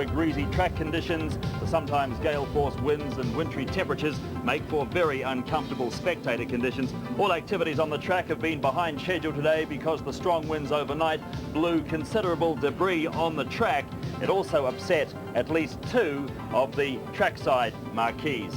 Greasy track conditions, the sometimes gale-force winds and wintry temperatures make for very uncomfortable spectator conditions. All activities on the track have been behind schedule today because the strong winds overnight blew considerable debris on the track. It also upset at least 2 of the trackside marquees.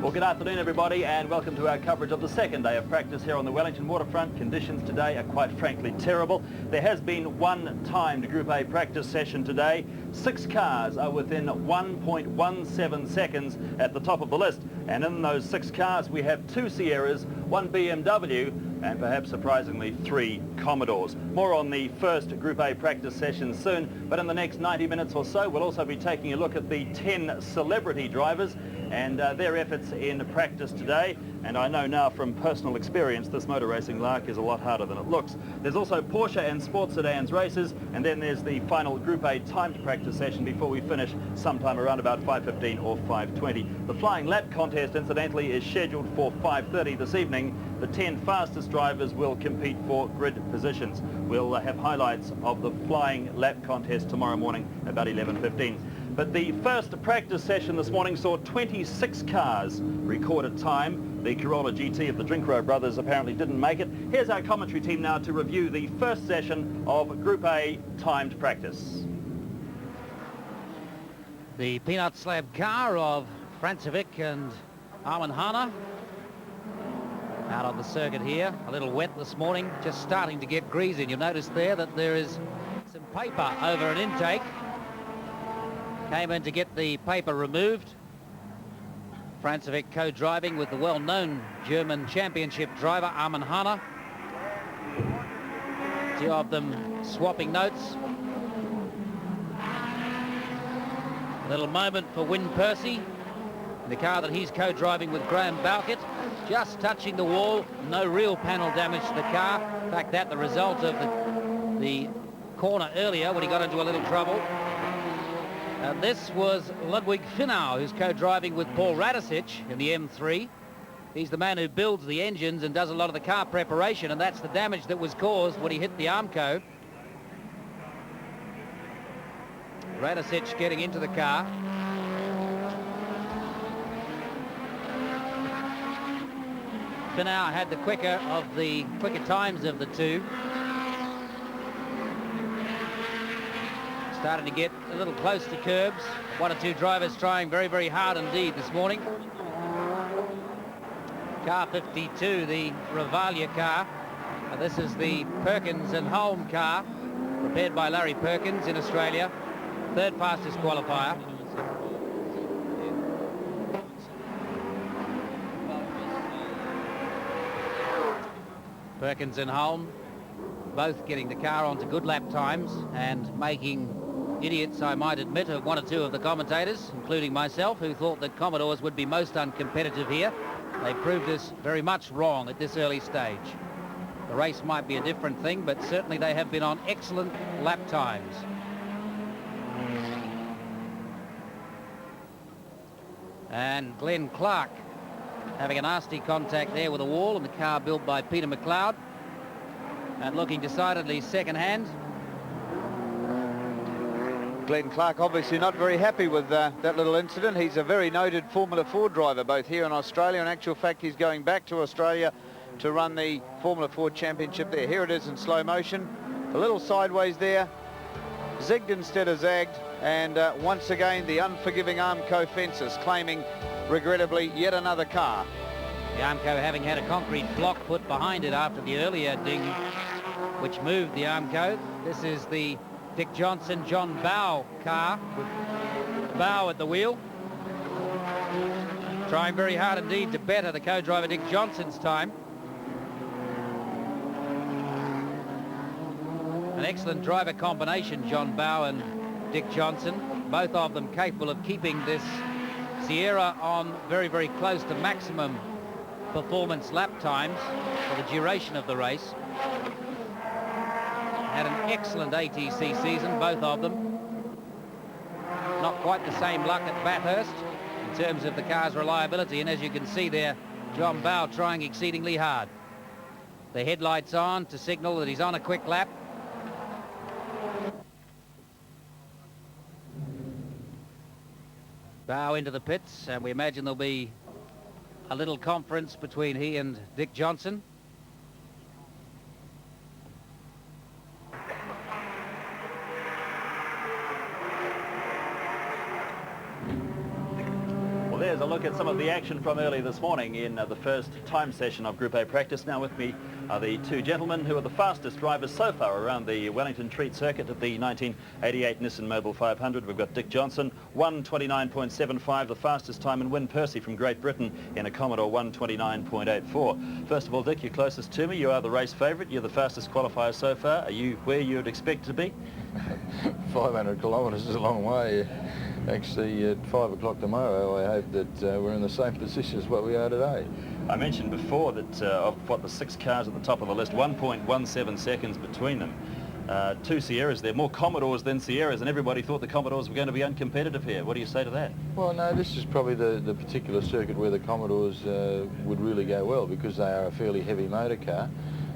Well, good afternoon everybody and welcome to our coverage of the second day of practice here on the Wellington waterfront. Conditions today are quite frankly terrible. There has been one timed Group A practice session today. 6 cars are within 1.17 seconds at the top of the list, and in those 6 cars we have 2 Sierras, 1 BMW and perhaps surprisingly 3 Commodores. More on the first Group A practice session soon, but in the next 90 minutes or so we'll also be taking a look at the 10 celebrity drivers and their efforts in practice today. And I know now from personal experience this motor racing lark is a lot harder than it looks. There's also Porsche and Sport Sedans races, and then there's the final Group A timed practice session before we finish sometime around about 5:15 or 5:20. The flying lap contest incidentally is scheduled for 5:30 this evening. The 10 fastest drivers will compete for grid positions. We'll have highlights of the flying lap contest tomorrow morning about 11:15. But the first practice session this morning saw 26 cars recorded time. The Corolla GT of the Drinkrow brothers apparently didn't make it. Here's our commentary team now to review the first session of Group A timed practice. The peanut slab car of Francevic and Armin Hana out on the circuit here. A little wet this morning, just starting to get greasy. You'll notice there that there is some paper over an intake. Came in to get the paper removed. Francevic co-driving with the well-known German championship driver Armin Hana. 2 of them swapping notes. A little moment for Win Percy, the car that he's co-driving with Graham Bowkett. Just touching the wall, no real panel damage to the car. In fact, that the result of the corner earlier when he got into a little trouble. This was Ludwig Finau, who's co-driving with Paul Radicic in the M3. He's the man who builds the engines and does a lot of the car preparation, and that's the damage that was caused when he hit the Armco. Radicic getting into the car. Finau had the quicker times of the 2. Starting to get a little close to curbs. 1 or 2 drivers trying very, very hard indeed this morning. Car 52, the Revalia car. This is the Perkins and Holm car, prepared by Larry Perkins in Australia. 3rd fastest qualifier. Perkins and Holm both getting the car onto good lap times and making idiots, I might admit, of 1 or 2 of the commentators, including myself, who thought that Commodores would be most uncompetitive here. They proved us very much wrong at this early stage. The race might be a different thing, but certainly they have been on excellent lap times. And Glenn Clark having a nasty contact there with a wall in the car built by Peter McLeod, and looking decidedly second-hand. Glenn Clark obviously not very happy with that little incident. He's a very noted Formula 4 driver, both here in Australia. In actual fact, he's going back to Australia to run the Formula 4 Championship there. Here it is in slow motion. A little sideways there. Zigged instead of zagged. And once again, the unforgiving Armco fences claiming, regrettably, yet another car. The Armco having had a concrete block put behind it after the earlier ding, which moved the Armco. This is the Dick Johnson, John Bow car with Bow at the wheel. Trying very hard indeed to better the co-driver Dick Johnson's time. An excellent driver combination, John Bow and Dick Johnson. Both of them capable of keeping this Sierra on very, very close to maximum performance lap times for the duration of the race. Had an excellent ATC season, both of them. Not quite the same luck at Bathurst in terms of the car's reliability, and as you can see there, John Bow trying exceedingly hard. the headlights on to signal that he's on a quick lap. Bow into the pits, and we imagine there'll be a little conference between he and Dick Johnson. There's a look at some of the action from early this morning in the first time session of Group A practice. Now with me are the two gentlemen who are the fastest drivers so far around the Wellington Treat Circuit at the 1988 Nissan Mobil 500. We've got Dick Johnson, 1:29.75, the fastest time, and Win Percy from Great Britain in a Commodore 1:29.84. First of all, Dick, you're closest to me. You are the race favourite. You're the fastest qualifier so far. Are you where you would expect to be? 500 kilometres is a long way. Actually, at 5 o'clock tomorrow, I hope that we're in the same position as what we are today. I mentioned before that of what the 6 cars at the top of the list, 1.17 seconds between them. 2 Sierras there, more Commodores than Sierras, and everybody thought the Commodores were going to be uncompetitive here. What do you say to that? Well, no, this is probably the particular circuit where the Commodores would really go well, because they are a fairly heavy motor car,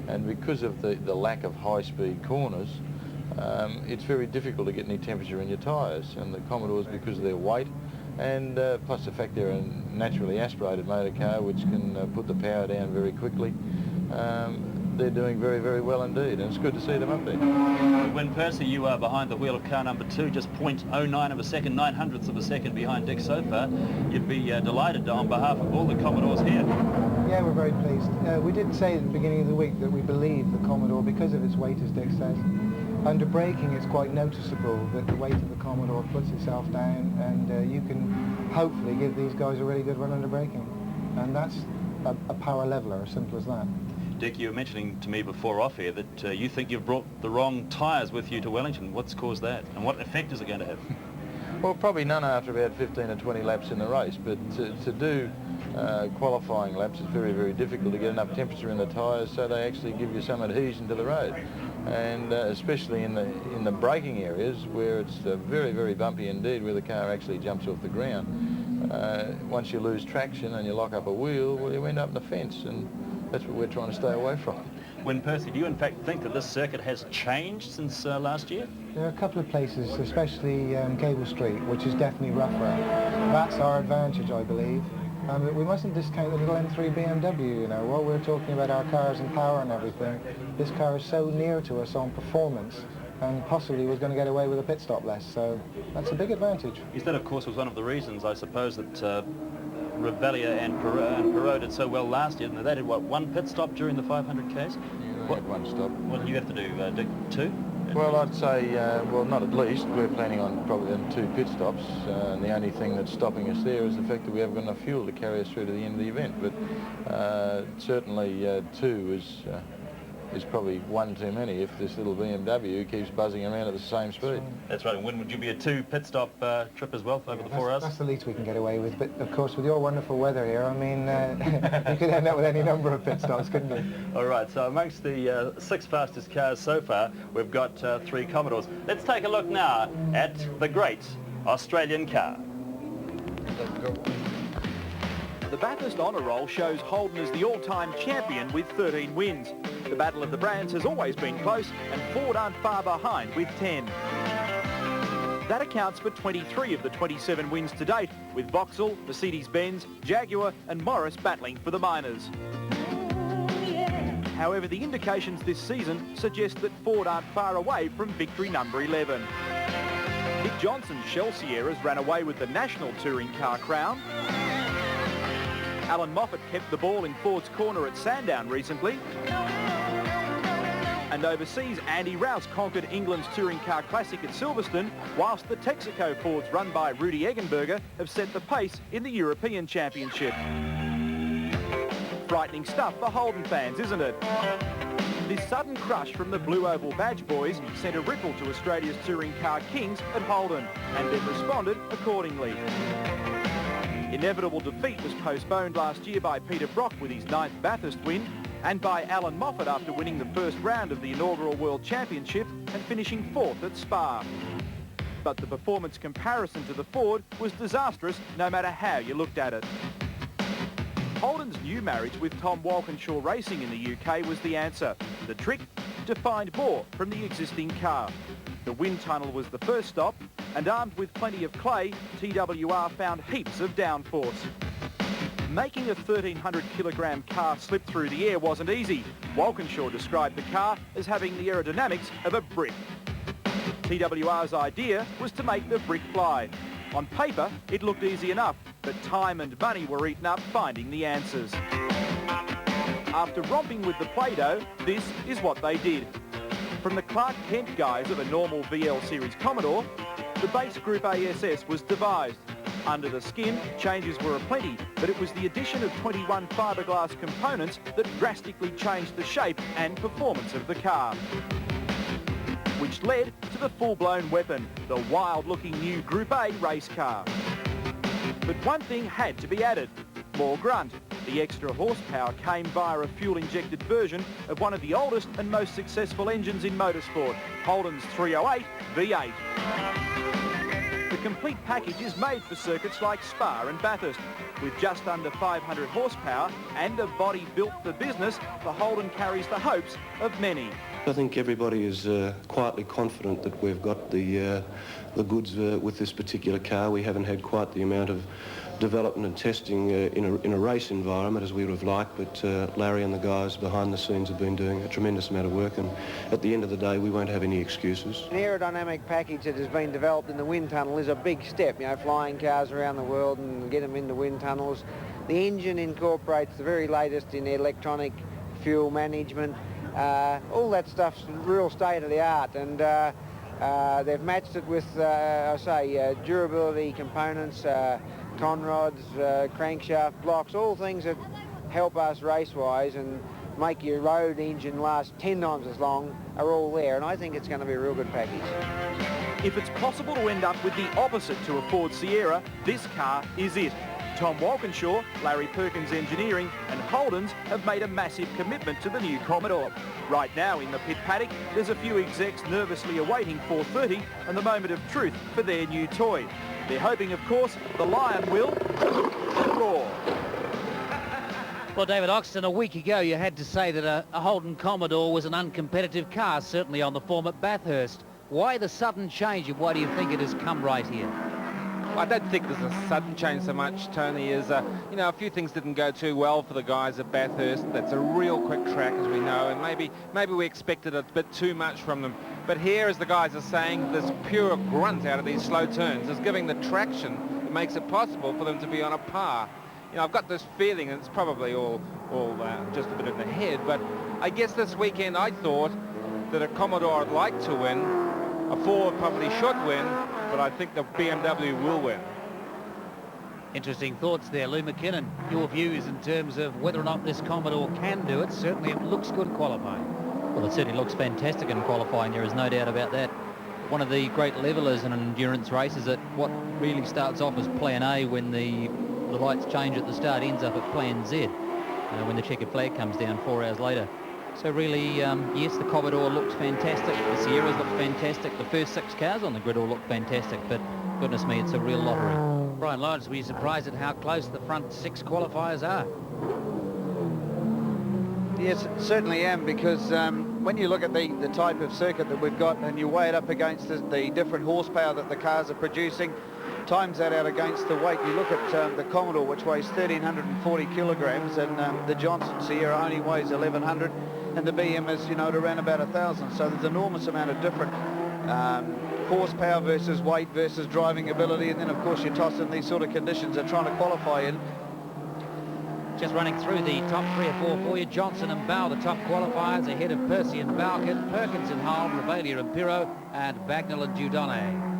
and because of the lack of high-speed corners, it's very difficult to get any temperature in your tyres, and the Commodores, because of their weight and plus the fact they're a naturally aspirated motor car which can put the power down very quickly, they're doing very, very well indeed, and it's good to see them up there. When Percy, you are behind the wheel of car number 2, just 0.09 of a second, 900ths of a second behind Dick so far. You'd be delighted on behalf of all the Commodores here. Yeah, we're very pleased. We did say at the beginning of the week that we believe the Commodore, because of its weight, as Dick says, under braking it's quite noticeable that the weight of the Commodore puts itself down, and you can hopefully give these guys a really good run under braking. And that's a power leveler, as simple as that. Dick, you were mentioning to me before off here that you think you've brought the wrong tyres with you to Wellington. What's caused that, and what effect is it going to have? Well, probably none after about 15 or 20 laps in the race, but to do qualifying laps is very, very difficult to get enough temperature in the tyres so they actually give you some adhesion to the road. And especially in the braking areas where it's very, very bumpy indeed, where the car actually jumps off the ground. Once you lose traction and you lock up a wheel, well, you end up in the fence, and that's what we're trying to stay away from. When Percy, do you in fact think that this circuit has changed since last year? There are a couple of places, especially Cable Street, which is definitely rougher. That's our advantage, I believe. We mustn't discount the little M3 BMW, you know. While we're talking about our cars and power and everything, this car is so near to us on performance, and possibly was going to get away with a pit stop less, so that's a big advantage. Yes, that of course was one of the reasons, I suppose, that Revelia and Perot did so well last year. And they did, what, 1 pit stop during the 500 Ks? Yeah, they had 1 stop. What do you have to do, Dick? 2? Well, I'd say, well, not at least. We're planning on probably 2 pit stops. And the only thing that's stopping us there is the fact that we haven't got enough fuel to carry us through to the end of the event. But certainly 2 is probably 1 too many if this little BMW keeps buzzing around at the same speed. That's right. And when would you be a 2 pit stop trip as well over the 4 hours? That's the least we can get away with. But of course, with your wonderful weather here, I mean, you could end up with any number of pit stops, couldn't you? All right. So amongst the 6 fastest cars so far, we've got 3 Commodores. Let's take a look now at the great Australian car. The Bathurst Honour Roll shows Holden as the all-time champion with 13 wins. The battle of the brands has always been close, and Ford aren't far behind with 10. That accounts for 23 of the 27 wins to date, with Vauxhall, Mercedes-Benz, Jaguar and Morris battling for the minors. However, the indications this season suggest that Ford aren't far away from victory number 11. Dick Johnson's Shell Sierras ran away with the national touring car crown. Alan Moffat kept the ball in Ford's corner at Sandown recently. And overseas, Andy Rouse conquered England's Touring Car Classic at Silverstone, whilst the Texaco Fords run by Rudy Eggenberger have set the pace in the European Championship. Frightening stuff for Holden fans, isn't it? This sudden crush from the Blue Oval Badge boys sent a ripple to Australia's touring car kings at Holden, and they've responded accordingly. Inevitable defeat was postponed last year by Peter Brock with his 9th Bathurst win, and by Alan Moffat after winning the first round of the inaugural World Championship and finishing 4th at Spa. But the performance comparison to the Ford was disastrous no matter how you looked at it. Holden's new marriage with Tom Walkinshaw Racing in the UK was the answer. The trick? To find more from the existing car. The wind tunnel was the first stop, and armed with plenty of clay, TWR found heaps of downforce. Making a 1,300 kilogram car slip through the air wasn't easy. Walkinshaw described the car as having the aerodynamics of a brick. TWR's idea was to make the brick fly. On paper, it looked easy enough, but time and money were eaten up finding the answers. After romping with the Play-Doh, this is what they did. From the Clark Kent guise of a normal VL Series Commodore, the base Group ASS was devised. Under the skin, changes were aplenty, but it was the addition of 21 fiberglass components that drastically changed the shape and performance of the car, which led to the full-blown weapon, the wild-looking new Group A race car. But one thing had to be added: more grunt. The extra horsepower came via a fuel-injected version of one of the oldest and most successful engines in motorsport, Holden's 308 V8. The complete package is made for circuits like Spa and Bathurst. With just under 500 horsepower and a body built for business, the Holden carries the hopes of many. I think everybody is quietly confident that we've got the goods with this particular car. We haven't had quite the amount of development and testing in a race environment as we would have liked, but Larry and the guys behind the scenes have been doing a tremendous amount of work, and at the end of the day we won't have any excuses. An aerodynamic package that has been developed in the wind tunnel is a big step, you know, flying cars around the world and get them into wind tunnels. The engine incorporates the very latest in electronic fuel management. All that stuff's real state of the art, and they've matched it with, durability components, conrods, crankshaft blocks, all things that help us race-wise and make your road engine last 10 times as long are all there, and I think it's going to be a real good package. If it's possible to end up with the opposite to a Ford Sierra, this car is it. Tom Walkinshaw, Larry Perkins Engineering and Holden's have made a massive commitment to the new Commodore. Right now in the pit paddock, there's a few execs nervously awaiting 4:30 and the moment of truth for their new toy. They're hoping, of course, the Lion will roar. Well, David Oxton, a week ago you had to say that a Holden Commodore was an uncompetitive car, certainly on the form at Bathurst. Why the sudden change, and why do you think it has come right here? I don't think there's a sudden change so much, Tony, as, you know, a few things didn't go too well for the guys at Bathurst. That's a real quick track, as we know, and maybe we expected a bit too much from them. But here, as the guys are saying, this pure grunt out of these slow turns is giving the traction that makes it possible for them to be on a par. You know, I've got this feeling, and it's probably all just a bit in the head, but I guess this weekend I thought that a Commodore would like to win, a Ford probably should win, but I think the BMW will win. Interesting thoughts there, Lou McKinnon. Your views in terms of whether or not this Commodore can do it. Certainly it looks good qualifying. Well, it certainly looks fantastic in qualifying, there is no doubt about that. One of the great levelers in an endurance race is that what really starts off as plan A when the lights change at the start ends up at plan Z when the checkered flag comes down 4 hours later. So really, yes, the Commodore looks fantastic, the Sierras look fantastic, the first 6 cars on the grid all look fantastic, but goodness me, it's a real lottery. Brian Lawrence, were you surprised at how close the front 6 qualifiers are? Yes, certainly am, because when you look at the type of circuit that we've got and you weigh it up against the different horsepower that the cars are producing, times that out against the weight, you look at the Commodore, which weighs 1,340 kilograms, and the Johnson Sierra only weighs 1,100, and the BM is, you know, at around about 1,000. So there's an enormous amount of different horsepower versus weight versus driving ability, and then of course you toss in these sort of conditions they're trying to qualify in. Just running through the top 3 or 4 for you, Johnson and Bow, the top qualifiers, ahead of Percy and Bowkett, Perkins and Hull, Revalia and Pirro, and Bagnall and Dudonne.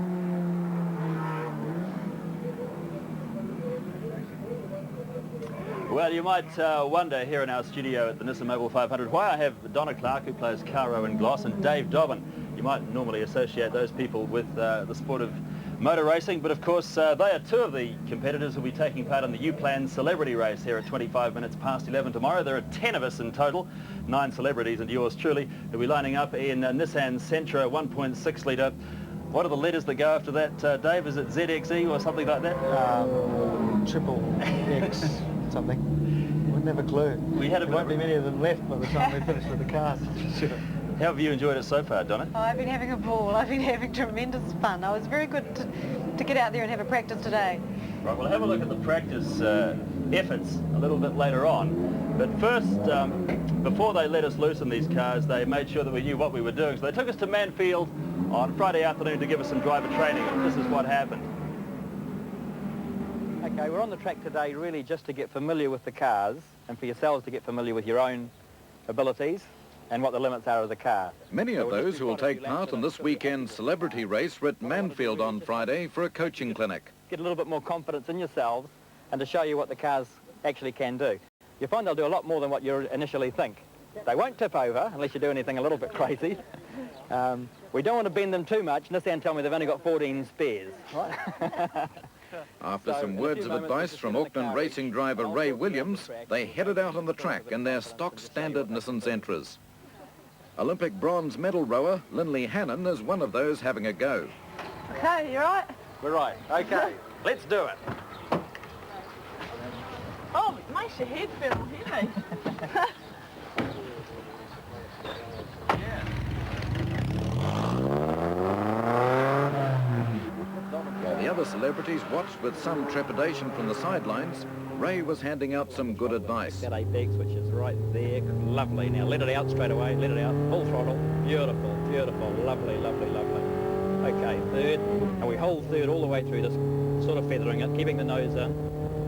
Well, you might wonder here in our studio at the Nissan Mobil 500 why I have Donna Clark, who plays Caro and Gloss, and Dave Dobbin. You might normally associate those people with the sport of motor racing, but of course they are 2 of the competitors who will be taking part in the U-Plan celebrity race here at 25 minutes past 11 tomorrow. There are 10 of us in total, 9 celebrities and yours truly, who'll be lining up in Nissan Sentra 1.6 litre. What are the letters that go after that, Dave? Is it ZXE or something like that? Triple X something. Never clue. We had a there won't be many of them left by the time we finish with the cars. Sure. How have you enjoyed it so far, Donna? Oh, I've been having a ball. I've been having tremendous fun. I was very good to get out there and have a practice today. Right, we'll have a look at the practice efforts a little bit later on. But first, before they let us loose in these cars, they made sure that we knew what we were doing. So they took us to Manfield on Friday afternoon to give us some driver training, and this is what happened. Okay, we're on the track today really just to get familiar with the cars and for yourselves to get familiar with your own abilities and what the limits are of the car. Many of those who will take part in this weekend's celebrity race were at Manfield on Friday for a coaching clinic. Get a little bit more confidence in yourselves and to show you what the cars actually can do. You'll find they'll do a lot more than what you initially think. They won't tip over unless you do anything a little bit crazy. We don't want to bend them too much. Nissan tell me they've only got 14 spares. Right? After some words of advice from Auckland racing driver Ray Williams, they headed out on the track in their stock standard Nissan Sentras. Olympic bronze medal rower Lindley Hannon is one of those having a go. Okay, you right? We're right. Okay, let's do it. Oh, it makes your head feel heavy. While the other celebrities watched with some trepidation from the sidelines, Ray was handing out some good advice. That apex, which is right there, lovely. Now let it out straight away, let it out, full throttle, beautiful, beautiful, lovely, lovely, lovely. Okay, third, and we hold third all the way through this, sort of feathering it, keeping the nose in,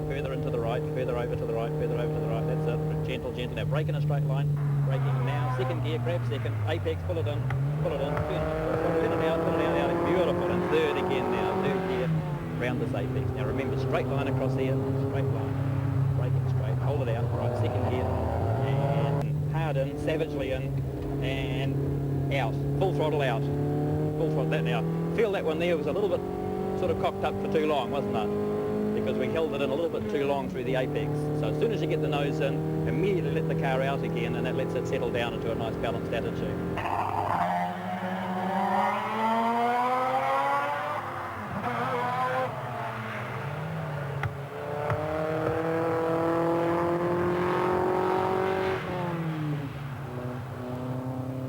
further into the right, further over to the right, further over to the right, that's it, gentle, gentle. Now brake in a straight line, braking now, second gear, grab second, apex, pull it in, let it out, pull it out, beautiful, and third again now, third gear, round this apex. Now remember, straight line across here, straight line, braking straight, hold it out, right, second gear, and hard in, savagely in, and out, full throttle out, full throttle, that now. Feel that one there was a little bit sort of cocked up for too long, wasn't it? Because we held it in a little bit too long through the apex. So as soon as you get the nose in, immediately let the car out again, and that lets it settle down into a nice balanced attitude.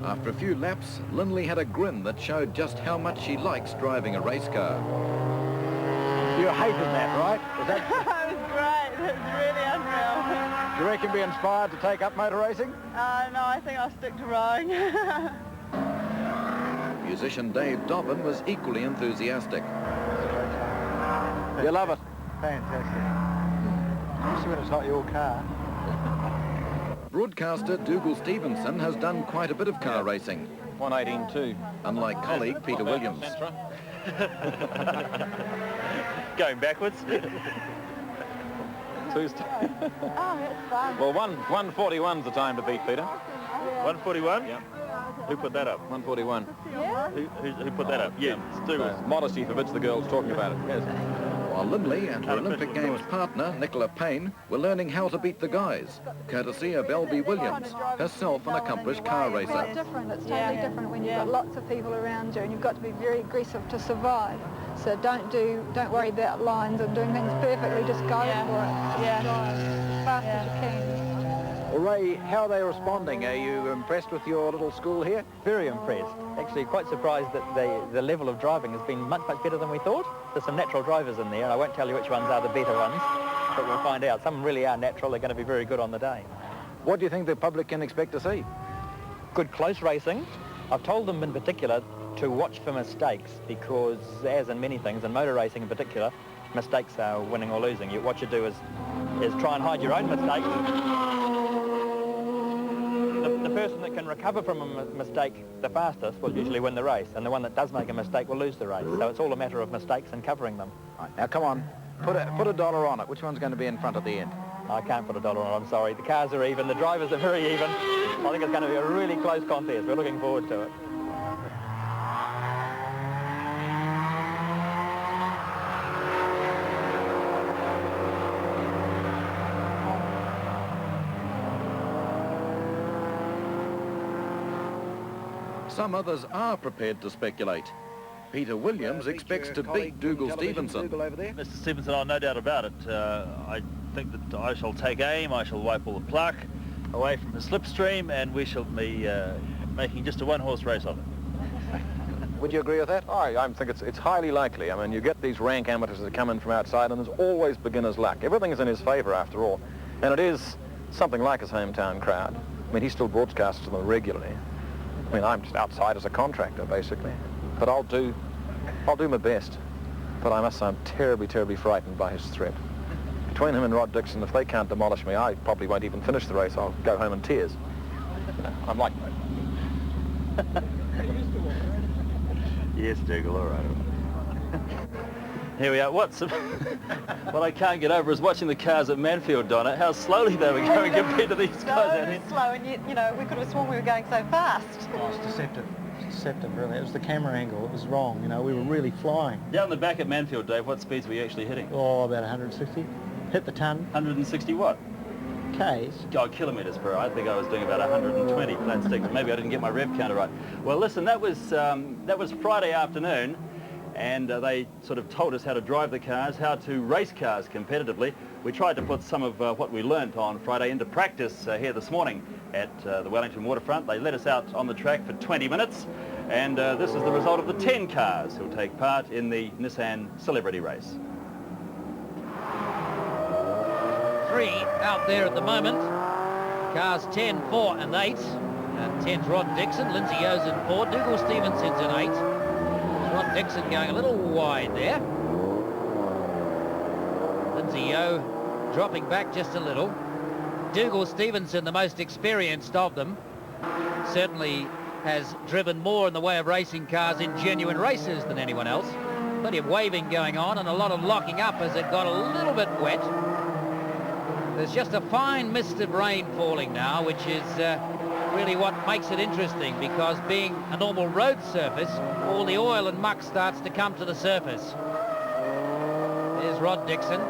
After a few laps, Lindley had a grin that showed just how much she likes driving a race car. You hated that, right? That was great. It was really unreal. Do you reckon be inspired to take up motor racing? No, I think I'll stick to rowing. Musician Dave Dobbin was equally enthusiastic. You love it? Fantastic. Especially when it's not your car. Broadcaster Dougal Stevenson has done quite a bit of car racing. 118.2. Unlike colleague Peter Williams. Going backwards. Oh, that's fun. Well, 141's the time to beat, Peter. 141? Yeah. Who put that up? 141. Yeah? Who put that up? Yeah, Stu. Modesty forbids the girls talking about it. Yes. While Lindley and her Olympic Games partner, Nicola Payne, were learning how to beat the guys, courtesy of L.B. Williams, herself an accomplished car racer. It's different. It's totally different when you've got lots of people around you and you've got to be very aggressive to survive. So don't worry about lines and doing things perfectly, just go for it. Just drive as fast as you can. Well, Ray, how are they responding? Are you impressed with your little school here? Very impressed. Actually, quite surprised that the level of driving has been much, much better than we thought. There's some natural drivers in there, and I won't tell you which ones are the better ones, but we'll find out. Some really are natural. They're going to be very good on the day. What do you think the public can expect to see? Good close racing. I've told them in particular to watch for mistakes because, as in many things, in motor racing in particular, mistakes are winning or losing. What you do is try and hide your own mistakes. The person that can recover from a mistake the fastest will usually win the race, and the one that does make a mistake will lose the race. So it's all a matter of mistakes and covering them. Right, now come on, put a dollar on it. Which one's going to be in front at the end? I can't put a dollar on it, I'm sorry. The cars are even, the drivers are very even. I think it's going to be a really close contest. We're looking forward to it. Some others are prepared to speculate. Peter Williams expects to beat Dougal Stevenson. Mr. Stevenson, oh, no doubt about it. I think that I shall take aim, I shall wipe all the pluck away from the slipstream, and we shall be making just a one-horse race of it. Would you agree with that? I think it's highly likely. I mean, you get these rank amateurs that come in from outside, and there's always beginner's luck. Everything is in his favour, after all. And it is something like his hometown crowd. I mean, he still broadcasts to them regularly. I mean, I'm just outside as a contractor, basically. But I'll do my best. But I must say I'm terribly, terribly frightened by his threat. Between him and Rod Dixon, if they can't demolish me, I probably won't even finish the race. I'll go home in tears. I'm like... Yes, Dougal, all right. Here we are. What I can't get over is watching the cars at Manfield, Donna, how slowly they were going compared to these guys out here. So slow, and yet, you know, we could have sworn we were going so fast. Oh, it's deceptive. It's deceptive, really. It was the camera angle. It was wrong. You know, we were really flying. Down the back at Manfield, Dave, what speeds were you actually hitting? Oh, about 160. Hit the ton. 160 what? K's. Oh, kilometres per hour. I think I was doing about 120 flat stick, but maybe I didn't get my rev counter right. Well, listen, that was Friday afternoon, and they sort of told us how to drive the cars, how to race cars competitively. We tried to put some of what we learnt on Friday into practice here this morning at the Wellington waterfront. They let us out on the track for 20 minutes, and this is the result of the 10 cars who will take part in the Nissan Celebrity Race. 3 out there at the moment. Cars 10, 4 and 8. 10's Rod Dixon, Lindsay Yo's in 4, Dougal Stevenson's in 8. Rod Dixon going a little wide there. Lindsay Yo dropping back just a little. Dougal Stevenson, the most experienced of them, certainly has driven more in the way of racing cars in genuine races than anyone else. Plenty of waving going on and a lot of locking up as it got a little bit wet. There's just a fine mist of rain falling now, which is really what makes it interesting, because being a normal road surface, all the oil and muck starts to come to the surface. There's Rod Dixon.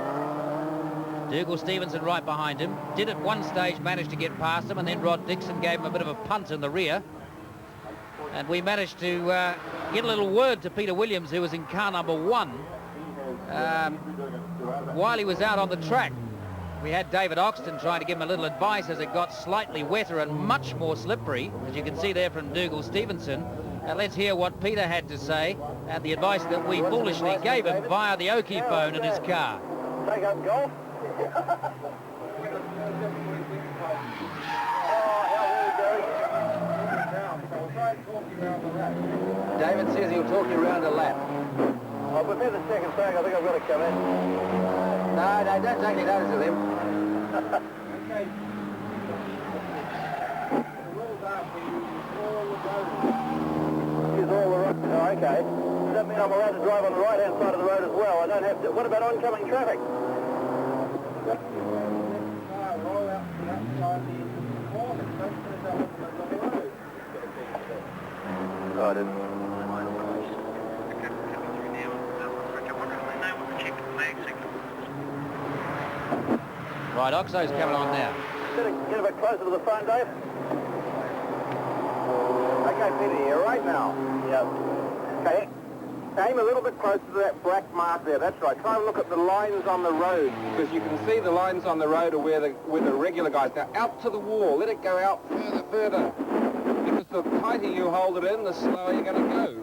Dougal Stevenson right behind him. Did at one stage manage to get past him, and then Rod Dixon gave him a bit of a punt in the rear. And we managed to get a little word to Peter Williams, who was in car number 1, while he was out on the track. We had David Oxton trying to give him a little advice as it got slightly wetter and much more slippery, as you can see there from Dougal Stevenson. Let's hear what Peter had to say and the advice that we foolishly gave him via the Oki phone in his car. Take up golf. David says he'll talk you around a lap. I'll prepare the second track. I think I've got to come in. No, don't take any notice of him. Use all the road. Oh, okay. Does that mean I'm allowed to drive on the right-hand side of the road as well? I don't have to. What about oncoming traffic? Oh, I didn't. Right, Oxo's coming on now. Get a bit closer to the front, Dave. Okay, Peter, you're right now. Yep. Okay. Aim a little bit closer to that black mark there. That's right. Try and look at the lines on the road. Because you can see the lines on the road are where the regular guys. Now, out to the wall. Let it go out further. Because the tighter you hold it in, the slower you're going to go.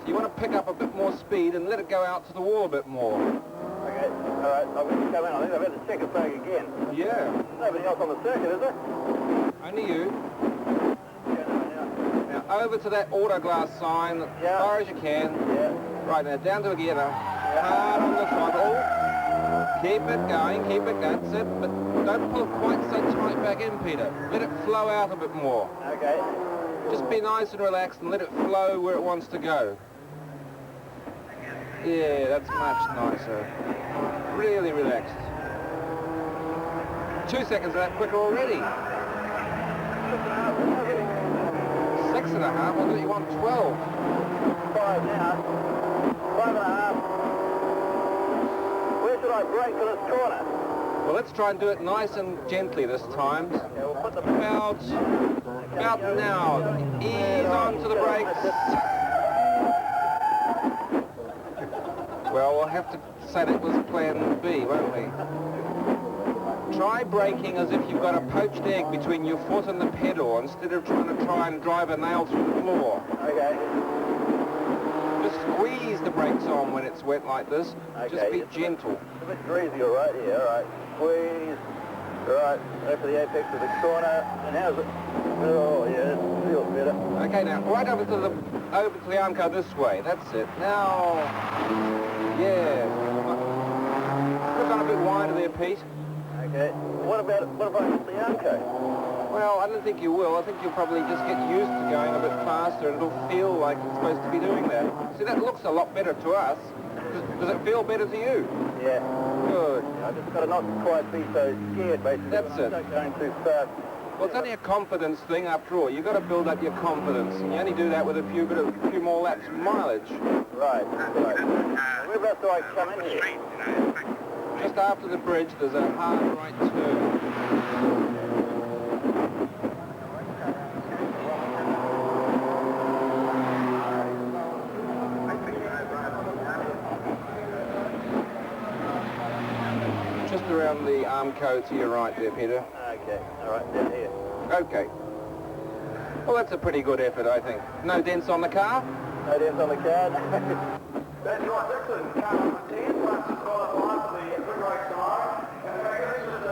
So you want to pick up a bit more speed and let it go out to the wall a bit more. Okay. All right. I'm going to come in. I think I've had to check it back again. Yeah. Nobody else on the circuit, is there? Only you. Now, over to that auto glass sign as far as you can. Yeah. Right, now down to the gear now. Hard on the throttle. Keep it going, that's it. But don't pull it quite so tight back in, Peter. Let it flow out a bit more. Okay. Just be nice and relaxed and let it flow where it wants to go. Yeah, that's much nicer. Really relaxed. 2 seconds of that quicker already. 6.5, I thought you want 12. 5 now. 5.5. Where should I brake for this corner? Well, let's try and do it nice and gently this time. Okay, we'll put the about now. Ease onto the brakes. Well, we'll have to say that was plan B, won't we? try braking as if you've got a poached egg between your foot and the pedal instead of trying to drive a nail through the floor. Okay. Just squeeze the brakes on when it's wet like this. Okay. Just be gentle. It's a bit greasy, all right? Yeah, all right. Squeeze. All right, over the apex of the corner. And how's it? Oh, yeah, it feels better. Okay, now, right over to the arm car this way. That's it. Now, yeah. Could have gone a bit wider there, Pete. Okay. What if I hit the arm car? Well, I don't think you will. I think you'll probably just get used to going a bit faster and it'll feel like it's supposed to be doing that. See, that looks a lot better to us. Does it feel better to you? Yeah. Good. I just got to not quite be so scared, basically. That's it. Not going too fast. Well, it's only a confidence thing after all. You've got to build up your confidence. And you only do that with a few more laps of mileage. Right, right. Whereabouts do I come in here? Just after the bridge, there's a hard right turn. Just around the armco to your right there, Peter. Okay, all right, down here. Okay. Well, that's a pretty good effort, I think. No dents on the car? No dents on the car. That's right, excellent. Car number 10, plus qualifying for the quick race tomorrow. And in fact, this is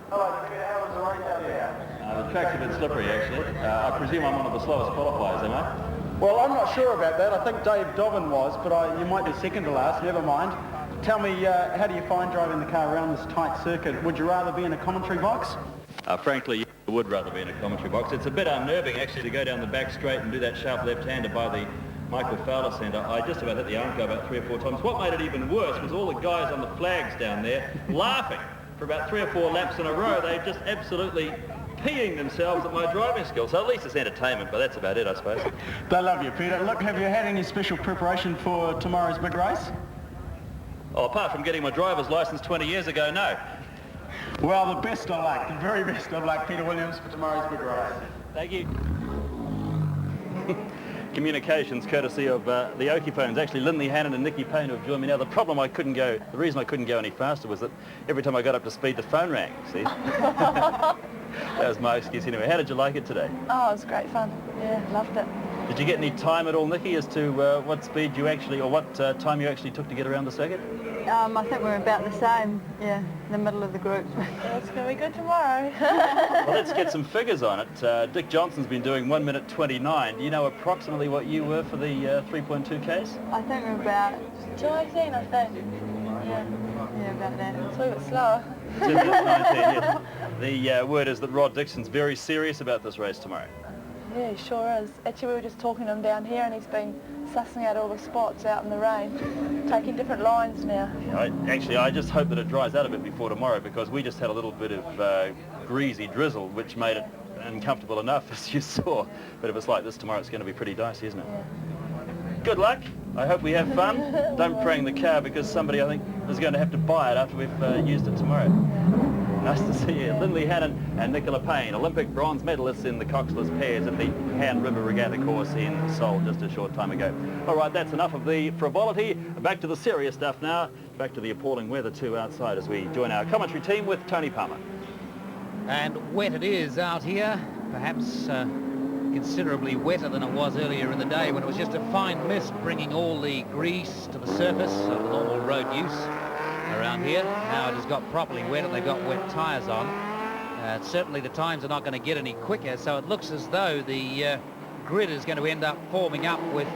hello, Peter, how was the race out there? The track's a bit slippery, actually. I presume I'm one of the slowest qualifiers, am I? Well, I'm not sure about that. I think Dave Dobbin was, but you might be second to last, never mind. Tell me, how do you find driving the car around this tight circuit? Would you rather be in a commentary box? Frankly, I would rather be in a commentary box. It's a bit unnerving, actually, to go down the back straight and do that sharp left-hander by the Michael Fowler Centre. I just about hit the armco about 3 or 4 times. What made it even worse was all the guys on the flags down there laughing for about 3 or 4 laps in a row. They just absolutely peeing themselves at my driving skills. So at least it's entertainment, but that's about it, I suppose. They love you, Peter. Look, have you had any special preparation for tomorrow's big race? Oh, apart from getting my driver's licence 20 years ago, no. Well, the best of luck, the very best of luck, Peter Williams, for tomorrow's big race. Thank you. Communications courtesy of the Oki phones. Actually, Lindley Hannon and Nicky Payne have joined me now. The reason I couldn't go any faster was that every time I got up to speed, the phone rang, see? That was my excuse anyway. How did you like it today? Oh, it was great fun. Yeah, loved it. Did you get any time at all, Nicky, as to what speed you actually, or what time you actually took to get around the circuit? I think we're about the same, yeah, in the middle of the group. It's going to be good tomorrow. Well, let's get some figures on it. Dick Johnson's been doing 1 minute 29. Do you know approximately what you were for the 3.2 case? I think we're about 2:18, I think. Yeah, about that. It's a little bit slower. 2 minutes 19, yes. The word is that Rod Dixon's very serious about this race tomorrow. Yeah, he sure is. Actually, we were just talking to him down here and he's been sussing out all the spots out in the rain, taking different lines now. Yeah, I just hope that it dries out a bit before tomorrow, because we just had a little bit of greasy drizzle, which made it uncomfortable enough, as you saw. But if it's like this tomorrow, it's going to be pretty dicey, isn't it? Yeah. Good luck. I hope we have fun. Don't prang the car, because somebody, I think, is going to have to buy it after we've used it tomorrow. Nice to see you. Lindley Hannon and Nicola Payne, Olympic bronze medalists in the coxless pairs at the Han River Regatta course in Seoul just a short time ago. All right, that's enough of the frivolity. Back to the serious stuff now. Back to the appalling weather too outside as we join our commentary team with Tony Palmer. And wet it is out here, perhaps considerably wetter than it was earlier in the day when it was just a fine mist bringing all the grease to the surface of the normal road use around here. Now it has got properly wet and they've got wet tyres on. Certainly the times are not going to get any quicker, so it looks as though the grid is going to end up forming up with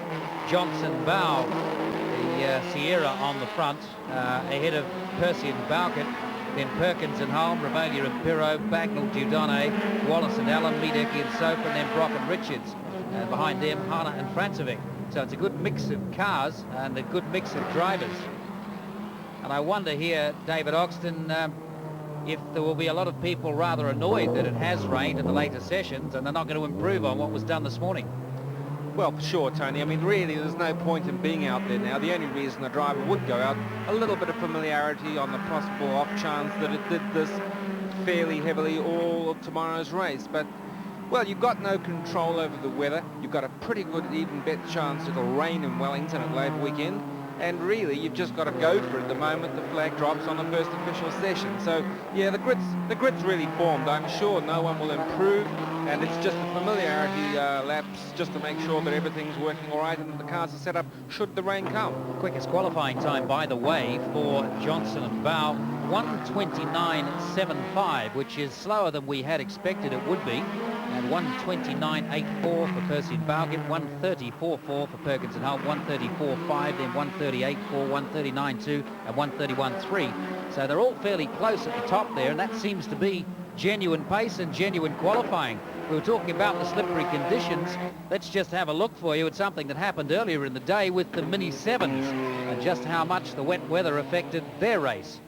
Johnson Bow, the Sierra on the front, ahead of Percy and Bowkett, then Perkins and Holm, Revalia and Pirro, Bagnall, Dudonne, Wallace and Allen, Miedecke and Soper, and then Brock and Richards. Behind them, Hanna and Francevic. So it's a good mix of cars and a good mix of drivers. And I wonder here, David Oxton, if there will be a lot of people rather annoyed that it has rained in the later sessions and they're not going to improve on what was done this morning. Well, for sure, Tony. I mean, really, there's no point in being out there now. The only reason the driver would go out, a little bit of familiarity on the possible off chance that it did this fairly heavily all of tomorrow's race. But, well, you've got no control over the weather. You've got a pretty good even bet chance it'll rain in Wellington at Labour weekend. and really you've just got to go for it the moment the flag drops on the first official session. So yeah, the grid's really formed. I'm sure no one will improve, and it's just a familiarity laps just to make sure that everything's working all right and that the cars are set up should the rain come. Quickest qualifying time, by the way, for Johnson and Bow, 1:29.75, which is slower than we had expected it would be, and 1:29.84 for Percy and Bowgett, 1:34.4 for Perkins and Holt, 1:34.5, then 1:38.4, 1:39.2 and 1:31.3. So they're all fairly close at the top there, and that seems to be genuine pace and genuine qualifying. We were talking about the slippery conditions. Let's just have a look for you at something that happened earlier in the day with the Mini 7s and just how much the wet weather affected their race.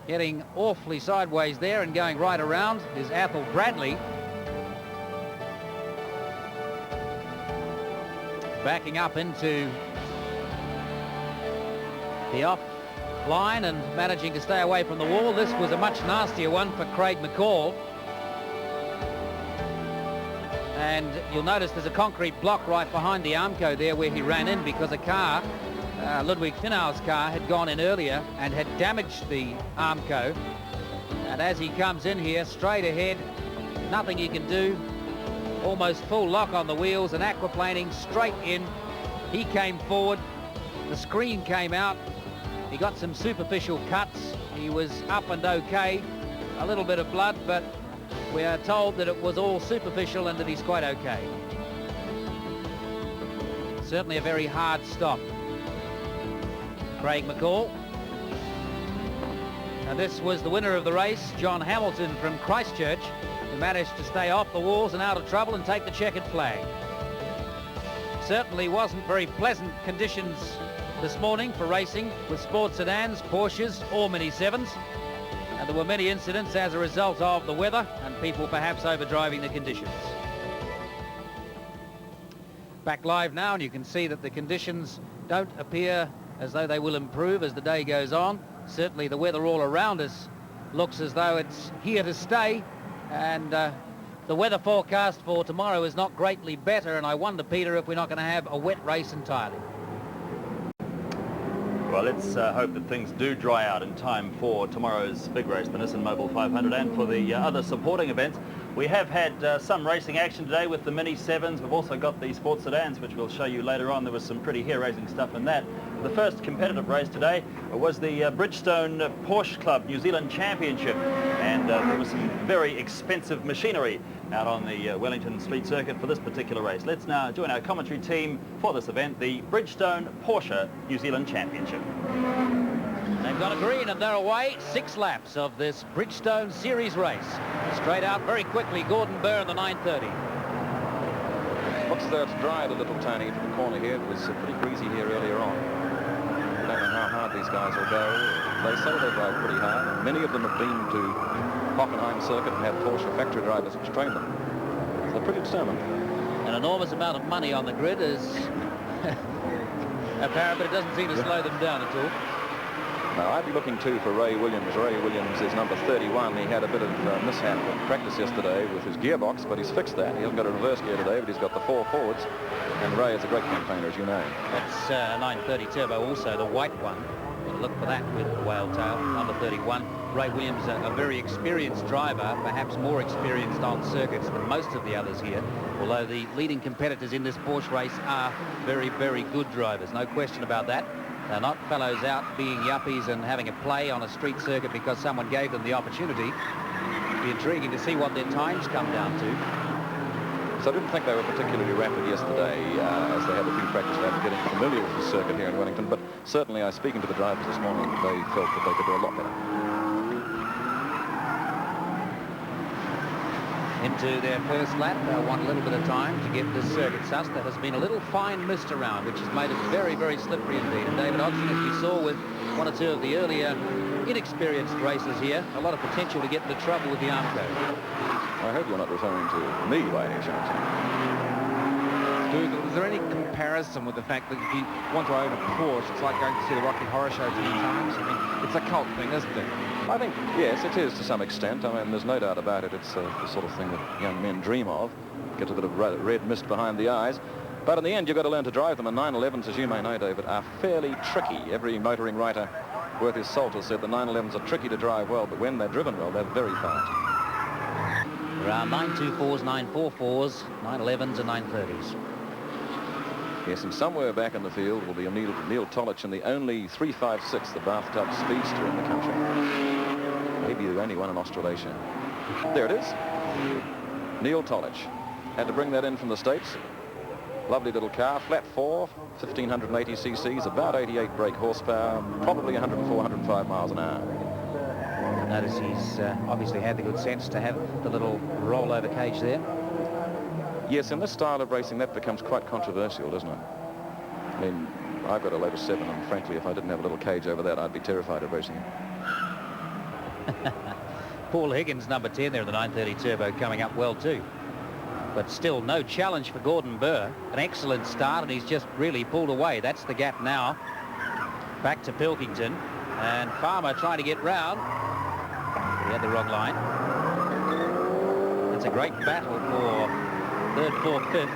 Getting awfully sideways there and going right around is Athol Bradley. Backing up into the off line and managing to stay away from the wall. This was a much nastier one for Craig McCall. And you'll notice there's a concrete block right behind the Armco there where he ran in because a car, Ludwig Finau's car, had gone in earlier and had damaged the Armco. And as he comes in here, straight ahead, nothing he can do. Almost full lock on the wheels and aquaplaning straight in. He came forward. The screen came out. He got some superficial cuts. He was up and okay. A little bit of blood, but we are told that it was all superficial and that he's quite okay. Certainly a very hard stop. Craig McCall. And this was the winner of the race, John Hamilton from Christchurch, who managed to stay off the walls and out of trouble and take the checkered flag. Certainly wasn't very pleasant conditions this morning for racing with sports sedans, Porsches or Mini 7s. And there were many incidents as a result of the weather and people perhaps overdriving the conditions. Back live now, and you can see that the conditions don't appear as though they will improve as the day goes on. Certainly the weather all around us looks as though it's here to stay, and the weather forecast for tomorrow is not greatly better, and I wonder, Peter, if we're not going to have a wet race entirely. Well, let's hope that things do dry out in time for tomorrow's big race, the Nissan Mobil 500, and for the other supporting events. We have had some racing action today with the Mini 7s. We've also got the sports sedans, which we'll show you later on. There was some pretty hair-raising stuff in that. The first competitive race today was the Bridgestone Porsche Club New Zealand Championship, and there was some very expensive machinery out on the Wellington street circuit for this particular race. Let's now join our commentary team for this event, the Bridgestone Porsche New Zealand Championship. They've got a green and they're away. 6 laps of this Bridgestone Series race. Straight out very quickly, Gordon Burr in the 930. Looks as though it's dried a little, Tony, into the corner here. It was pretty greasy here earlier on. I don't know how hard these guys will go. They say they drive pretty hard. Many of them have been to Hockenheim circuit and had Porsche factory drivers which train them. So they're pretty determined. An enormous amount of money on the grid is apparent, but it doesn't seem to slow them down at all. Now, I'd be looking too for Ray Williams. Ray Williams is number 31. He had a bit of mishap in practice yesterday with his gearbox, but he's fixed that. He hasn't got a reverse gear today, but he's got the 4 forwards. And Ray is a great campaigner, as you know. That's 930 Turbo also, the white one. Got to look for that with the whale tail, number 31. Ray Williams, a very experienced driver, perhaps more experienced on circuits than most of the others here, although the leading competitors in this Porsche race are very, very good drivers. No question about that. They're not fellows out being yuppies and having a play on a street circuit because someone gave them the opportunity. It'd be intriguing to see what their times come down to. So I didn't think they were particularly rapid yesterday as they had a few practice laps getting familiar with the circuit here in Wellington, but certainly speaking to the drivers this morning, they felt that they could do a lot better. Into their first lap, they'll want a little bit of time to get this circuit sussed. There has been a little fine mist around, which has made it very, very slippery indeed. And David Hodgson, as you saw with 1 or 2 of the earlier inexperienced racers here, a lot of potential to get into trouble with the Armco. I hope you're not referring to me by any chance. Dougal, is there any comparison with the fact that if you want to own a Porsche, it's like going to see the Rocky Horror Show 10 times? I mean, it's a cult thing, isn't it? I think, yes, it is to some extent. I mean, there's no doubt about it. It's the sort of thing that young men dream of. Get a bit of red mist behind the eyes. But in the end, you've got to learn to drive them, and 911s, as you may know, David, are fairly tricky. Every motoring writer worth his salt has said the 911s are tricky to drive well, but when they're driven well, they're very fast. Around 924s, 944s, 911s and 930s. Yes, and somewhere back in the field will be a Neil Tolich in the only 356, the bathtub speedster in the country. Maybe the only one in Australasia. There it is. Neil Tolich. Had to bring that in from the States. Lovely little car, flat 4, 1,580 cc's, about 88 brake horsepower, probably 104, 105 miles an hour. Notice he's obviously had the good sense to have the little rollover cage there. Yes, in this style of racing, that becomes quite controversial, doesn't it? I mean, I've got a Lotus 7, and frankly, if I didn't have a little cage over that, I'd be terrified of racing it. Paul Higgins, number 10 there in the 930 Turbo, coming up well too. But still no challenge for Gordon Burr. An excellent start, and he's just really pulled away. That's the gap now. Back to Pilkington, and Farmer trying to get round. He had the wrong line. It's a great battle for third, fourth, fifth.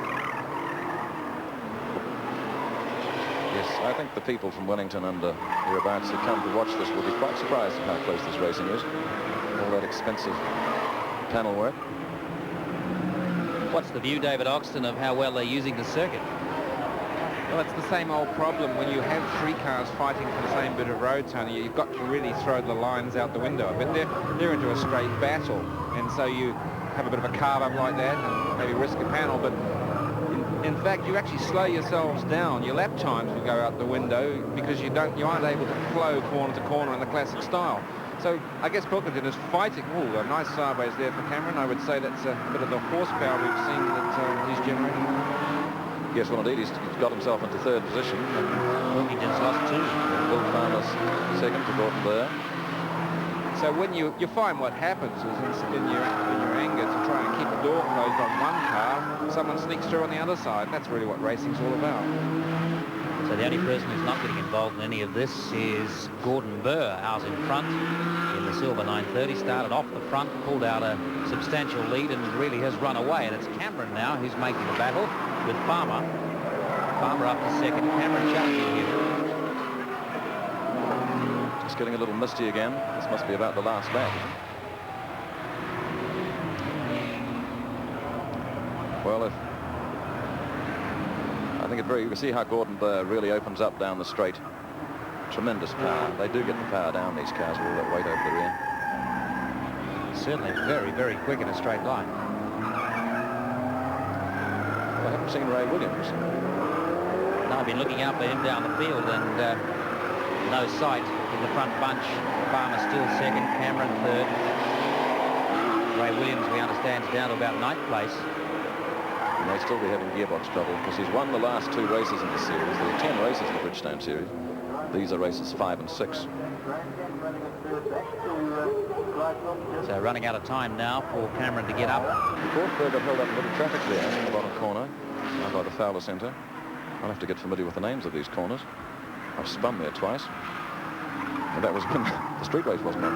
Yes, I think the people from Wellington and hereabouts who come to watch this will be quite surprised at how close this racing is. All that expensive panel work. What's the view, David Oxton, of how well they're using the circuit? Well, it's the same old problem when you have three cars fighting for the same bit of road, Tony. You've got to really throw the lines out the window a bit. They're into a straight battle, and so you have a bit of a carve up like that and maybe risk a panel, but in fact you actually slow yourselves down. Your lap times will go out the window because you aren't able to flow corner to corner in the classic style. So I guess Pilkington is fighting. Oh, a nice sideways there for Cameron. I would say that's a bit of the horsepower we've seen that he's generating. Yes, well, indeed, he's got himself into third position. Pilkington's lost 2. Bill Farmer's second to Gordon Burr. So when you find what happens is in your anger to try and keep the door closed on one car, someone sneaks through on the other side. That's really what racing's all about. So the only person who's not getting involved in any of this is Gordon Burr, out in front in the silver 930. Started off the front, pulled out a substantial lead, and really has run away. And it's Cameron now who's making the battle with Farmer. Farmer up to second. Cameron challenging him. It's getting a little misty again. This must be about the last lap. Well, I think you can see how Gordon Burr really opens up down the straight. Tremendous power. They do get the power down, these cars, with all that weight over the rear. Certainly very, very quick in a straight line. Well, I haven't seen Ray Williams. No, I've been looking out for him down the field, and no sight in the front bunch. Farmer still second, Cameron third. Ray Williams, we understand, is down to about 9th place. And they'll still be having gearbox trouble because he's won the last 2 races in the series. There are 10 races in the Bridgestone series. These are races 5 and 6. So running out of time now for Cameron to get up. Forsberg got held up a little traffic there in the bottom corner, by the Fowler Centre. I'll have to get familiar with the names of these corners. I've spun there twice. And that was when the street race wasn't on.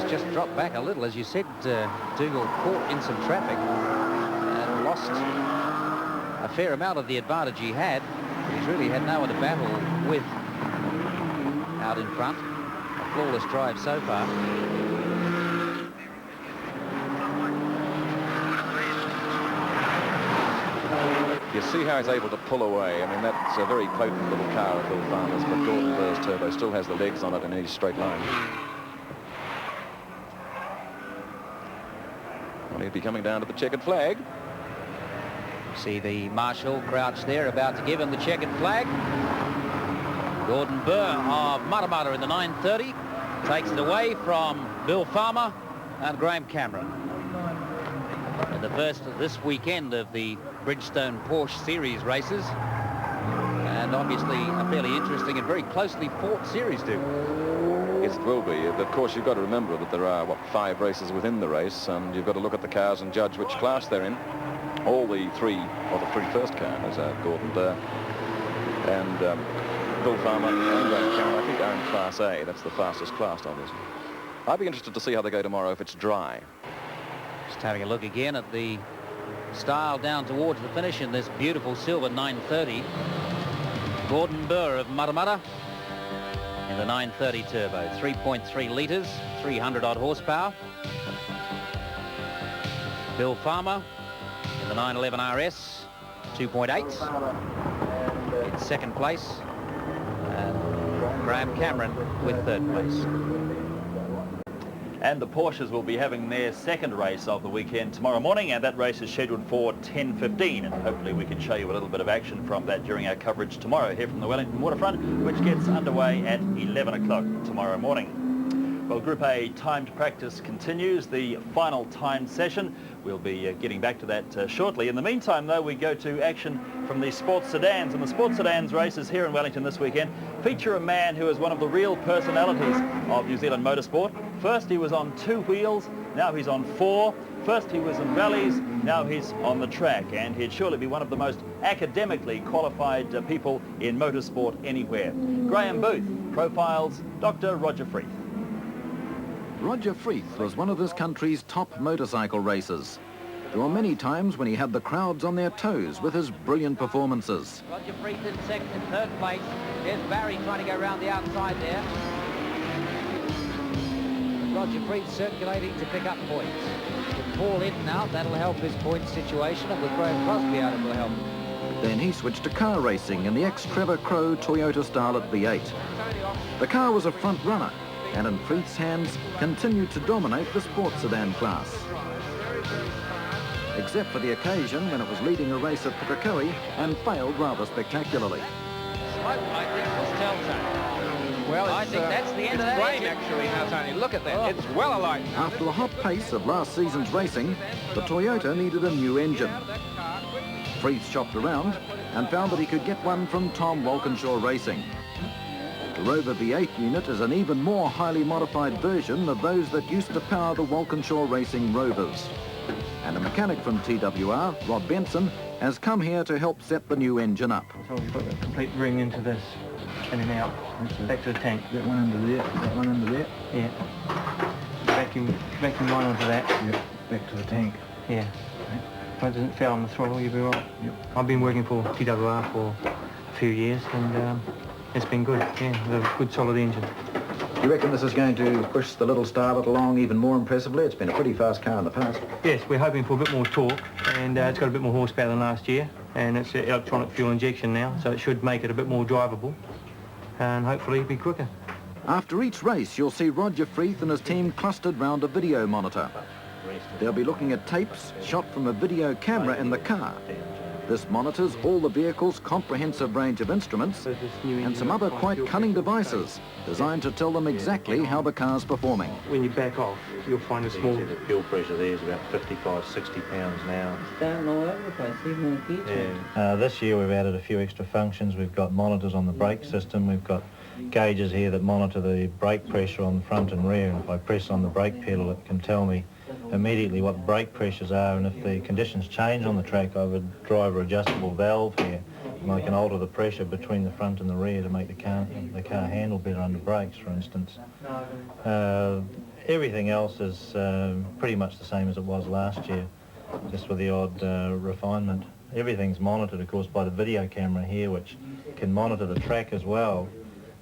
Just dropped back a little, as you said. Dougal caught in some traffic and lost a fair amount of the advantage he had. He's really had no one to battle with out in front. A flawless drive so far. You see how he's able to pull away. I mean, that's a very potent little car of Bill Farmer's, but Gordon Burr's turbo still has the legs on it in any straight line. He'll be coming down to the checkered flag. See the marshal crouched there, about to give him the checkered flag. Gordon Burr of Matamata in the 930 takes it away from Bill Farmer and Graham Cameron. And the first of this weekend of the Bridgestone Porsche Series races. And obviously a fairly interesting and very closely fought series too. Yes, it will be. Of course, you've got to remember that there are, 5 races within the race, and you've got to look at the cars and judge which class they're in. All the three first cars are Gordon Burr and Bill Farmer and Graham Cameron, I think, are in Class A. That's the fastest class, obviously. I'd be interested to see how they go tomorrow if it's dry. Just having a look again at the style down towards the finish in this beautiful silver 930. Gordon Burr of Matamata in the 930 turbo, 3.3 litres, 300 odd horsepower. Bill Farmer in the 911 RS, 2.8 in second place, and Graham Cameron with third place. And the Porsches will be having their second race of the weekend tomorrow morning, and that race is scheduled for 10:15, and hopefully we can show you a little bit of action from that during our coverage tomorrow here from the Wellington waterfront, which gets underway at 11 o'clock tomorrow morning. Well, Group A timed practice continues, the final timed session. We'll be getting back to that shortly. In the meantime, though, we go to action from the Sports Sedans. And the Sports Sedans races here in Wellington this weekend feature a man who is one of the real personalities of New Zealand motorsport. First he was on 2 wheels, now he's on 4. First he was in rallies, now he's on the track. And he'd surely be one of the most academically qualified people in motorsport anywhere. Graham Booth profiles Dr. Roger Freeth. Roger Freeth was one of this country's top motorcycle racers. There were many times when he had the crowds on their toes with his brilliant performances. Roger Freeth in second and third place. There's Barry trying to go around the outside there. Roger Freeth circulating to pick up points. With Paul Hinton out, that'll help his point situation, and with Graham Crosby out, it will help. Then he switched to car racing in the ex-Trevor Crowe Toyota Starlet V8. The car was a front runner, and in Freeth's hands continued to dominate the sports sedan class. Except for the occasion when it was leading a race at Pukekohe and failed rather spectacularly. Smoke, I think, was telltale. Well, I think that's the end of that flame, engine. actually, now, Tony. Look at that. It's well alight. After the hot pace of last season's racing, the Toyota needed a new engine. Freeth shopped around and found that he could get one from Tom Walkinshaw Racing. The Rover V8 unit is an even more highly modified version of those that used to power the Walkinshaw Racing Rovers. And a mechanic from TWR, Rob Benson, has come here to help set the new engine up. So we've got a complete ring into this, in and out, back to the tank. That one under there, that one under there? Yeah. Vacuum line onto that. Yep, back to the tank. Yeah. If it doesn't fail on the throttle, you'll be right. Yep. I've been working for TWR for a few years, and it's been good, yeah, with a good solid engine. Do you reckon this is going to push the little Starlet along even more impressively? It's been a pretty fast car in the past. Yes, we're hoping for a bit more torque, and it's got a bit more horsepower than last year, and it's electronic fuel injection now, so it should make it a bit more drivable, and hopefully be quicker. After each race, you'll see Roger Freeth and his team clustered round a video monitor. They'll be looking at tapes shot from a video camera in the car. This monitors all the vehicle's comprehensive range of instruments and some other quite cunning devices designed to tell them exactly how the car's performing. When you back off, you'll find a small... The fuel pressure there is about 55, 60 pounds now. Starting all over the place, even with gear change. This year we've added a few extra functions. We've got monitors on the brake system. We've got gauges here that monitor the brake pressure on the front and rear. And if I press on the brake pedal, it can tell me immediately what the brake pressures are, and if the conditions change on the track, I would driver adjustable valve here, and I can alter the pressure between the front and the rear to make the car handle better under brakes, for instance. Everything else is pretty much the same as it was last year, just with the odd refinement. Everything's monitored, of course, by the video camera here, which can monitor the track as well,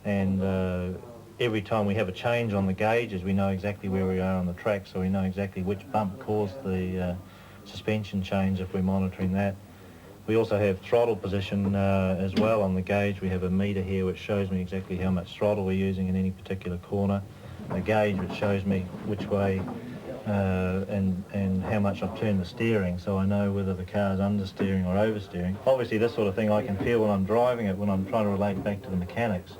and every time we have a change on the gauges, we know exactly where we are on the track, so we know exactly which bump caused the suspension change if we're monitoring that. We also have throttle position as well on the gauge. We have a meter here which shows me exactly how much throttle we're using in any particular corner. A gauge which shows me which way and how much I've turned the steering, so I know whether the car's understeering or oversteering. Obviously this sort of thing I can feel when I'm driving it, when I'm trying to relate back to the mechanics.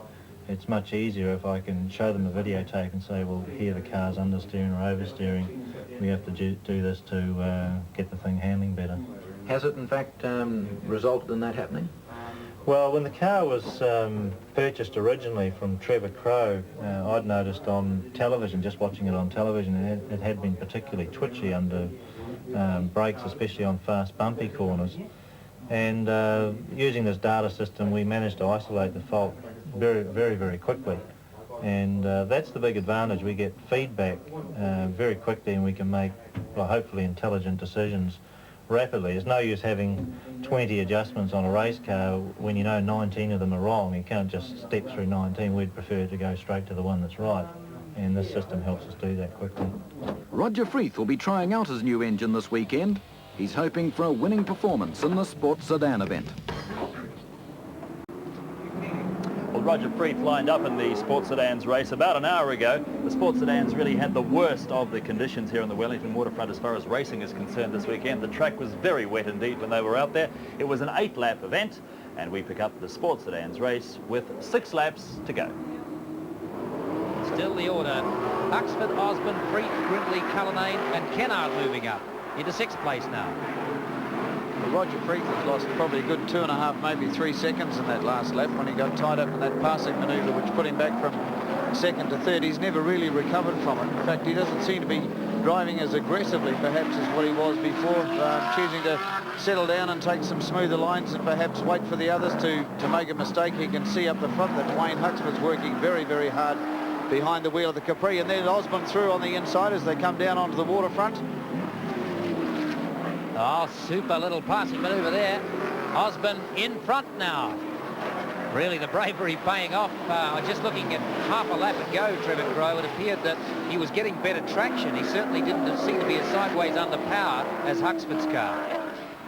It's much easier if I can show them a videotape and say, well, here the car's understeering or oversteering. We have to do this to get the thing handling better. Has it, in fact, resulted in that happening? Well, when the car was purchased originally from Trevor Crowe, I'd noticed on television, just watching it on television, it had been particularly twitchy under brakes, especially on fast bumpy corners. And using this data system, we managed to isolate the fault very, very, very quickly. And that's the big advantage. We get feedback very quickly, and we can make, well, hopefully intelligent decisions rapidly. It's no use having 20 adjustments on a race car when you know 19 of them are wrong. You can't just step through 19. We'd prefer to go straight to the one that's right, and this system helps us do that quickly. Roger Freeth will be trying out his new engine this weekend. He's hoping for a winning performance in the sports sedan event. Well, Roger Freeth lined up in the sports sedans race about an hour ago. The sports sedans really had the worst of the conditions here on the Wellington waterfront as far as racing is concerned this weekend. The track was very wet indeed when they were out there. It was an 8-lap event, and we pick up the sports sedans race with 6 laps to go. Still the order. Huxford, Osborne, Freeth, Grimley, Cullinane and Kennard moving up into 6th place now. Well, Roger Freeth has lost probably a good 2.5, maybe 3 seconds in that last lap when he got tied up in that passing manoeuvre, which put him back from 2nd to 3rd. He's never really recovered from it. In fact, he doesn't seem to be driving as aggressively, perhaps, as what he was before, choosing to settle down and take some smoother lines and perhaps wait for the others to make a mistake. He can see up the front that Wayne Huxford's working very, very hard behind the wheel of the Capri, and then Osborne through on the inside as they come down onto the waterfront. Oh, super little passing manoeuvre there. Osborne in front now. Really the bravery paying off. Just looking at half a lap ago, Trevor Crowe, it appeared that he was getting better traction. He certainly didn't seem to be as sideways underpowered as Huxford's car.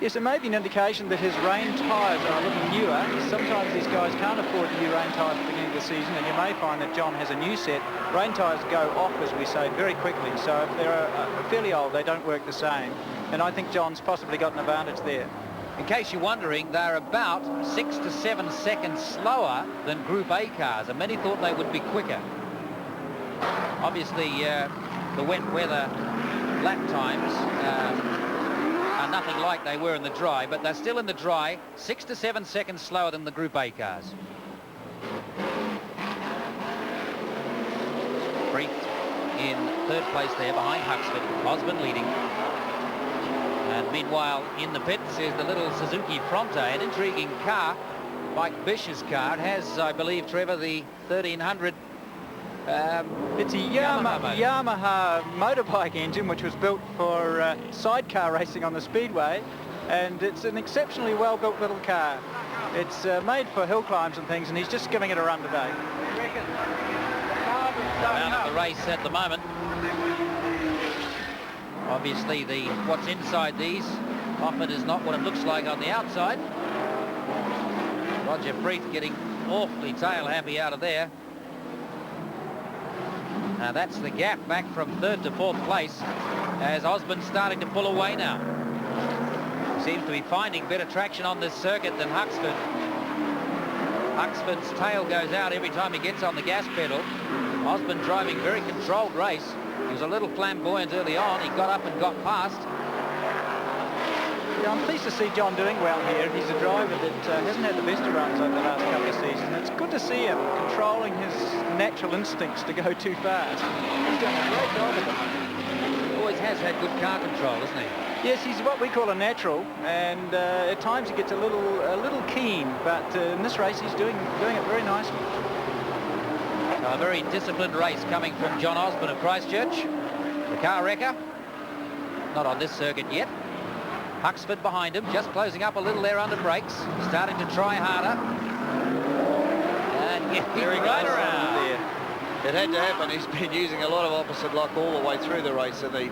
Yes, it may be an indication that his rain tyres are a little newer. Sometimes these guys can't afford new rain tyres at the beginning of the season, and you may find that John has a new set. Rain tyres go off, as we say, very quickly, so if they're fairly old, they don't work the same. And I think John's possibly got an advantage there. In case you're wondering, they're about 6 to 7 seconds slower than Group A cars, and many thought they would be quicker. Obviously, the wet weather lap times are nothing like they were in the dry, but they're still in the dry 6 to 7 seconds slower than the Group A cars. Freeth in 3rd place there behind Huxford, Osborne leading. And meanwhile in the pits is the little Suzuki Fronte, an intriguing car, Mike Bish's car. It has, I believe, Trevor, the 1300 it's a Yamaha motorbike engine which was built for sidecar racing on the speedway, and it's an exceptionally well-built little car. It's made for hill climbs and things, and he's just giving it a run today. Down at the race at the moment. Obviously what's inside these often is not what it looks like on the outside. Roger Freeth getting awfully tail happy out of there. Now that's the gap back from 3rd to 4th place as Osborne's starting to pull away now. Seems to be finding better traction on this circuit than Huxford. Huxford's tail goes out every time he gets on the gas pedal. Osborne driving very controlled race. He was a little flamboyant early on. He got up and got past. Yeah, I'm pleased to see John doing well here. He's a driver that hasn't had the best of runs over the last couple of seasons. It's good to see him controlling his natural instincts to go too fast. He's doing a great job of it. He always has had good car control, hasn't he? Yes, he's what we call a natural, and at times he gets a little keen, but in this race he's doing it very nicely. A very disciplined race coming from John Osborne of Christchurch. The car wrecker, not on this circuit yet. Huxford behind him, just closing up a little there under brakes, starting to try harder. And getting right around there. It had to happen. He's been using a lot of opposite lock all the way through the race in the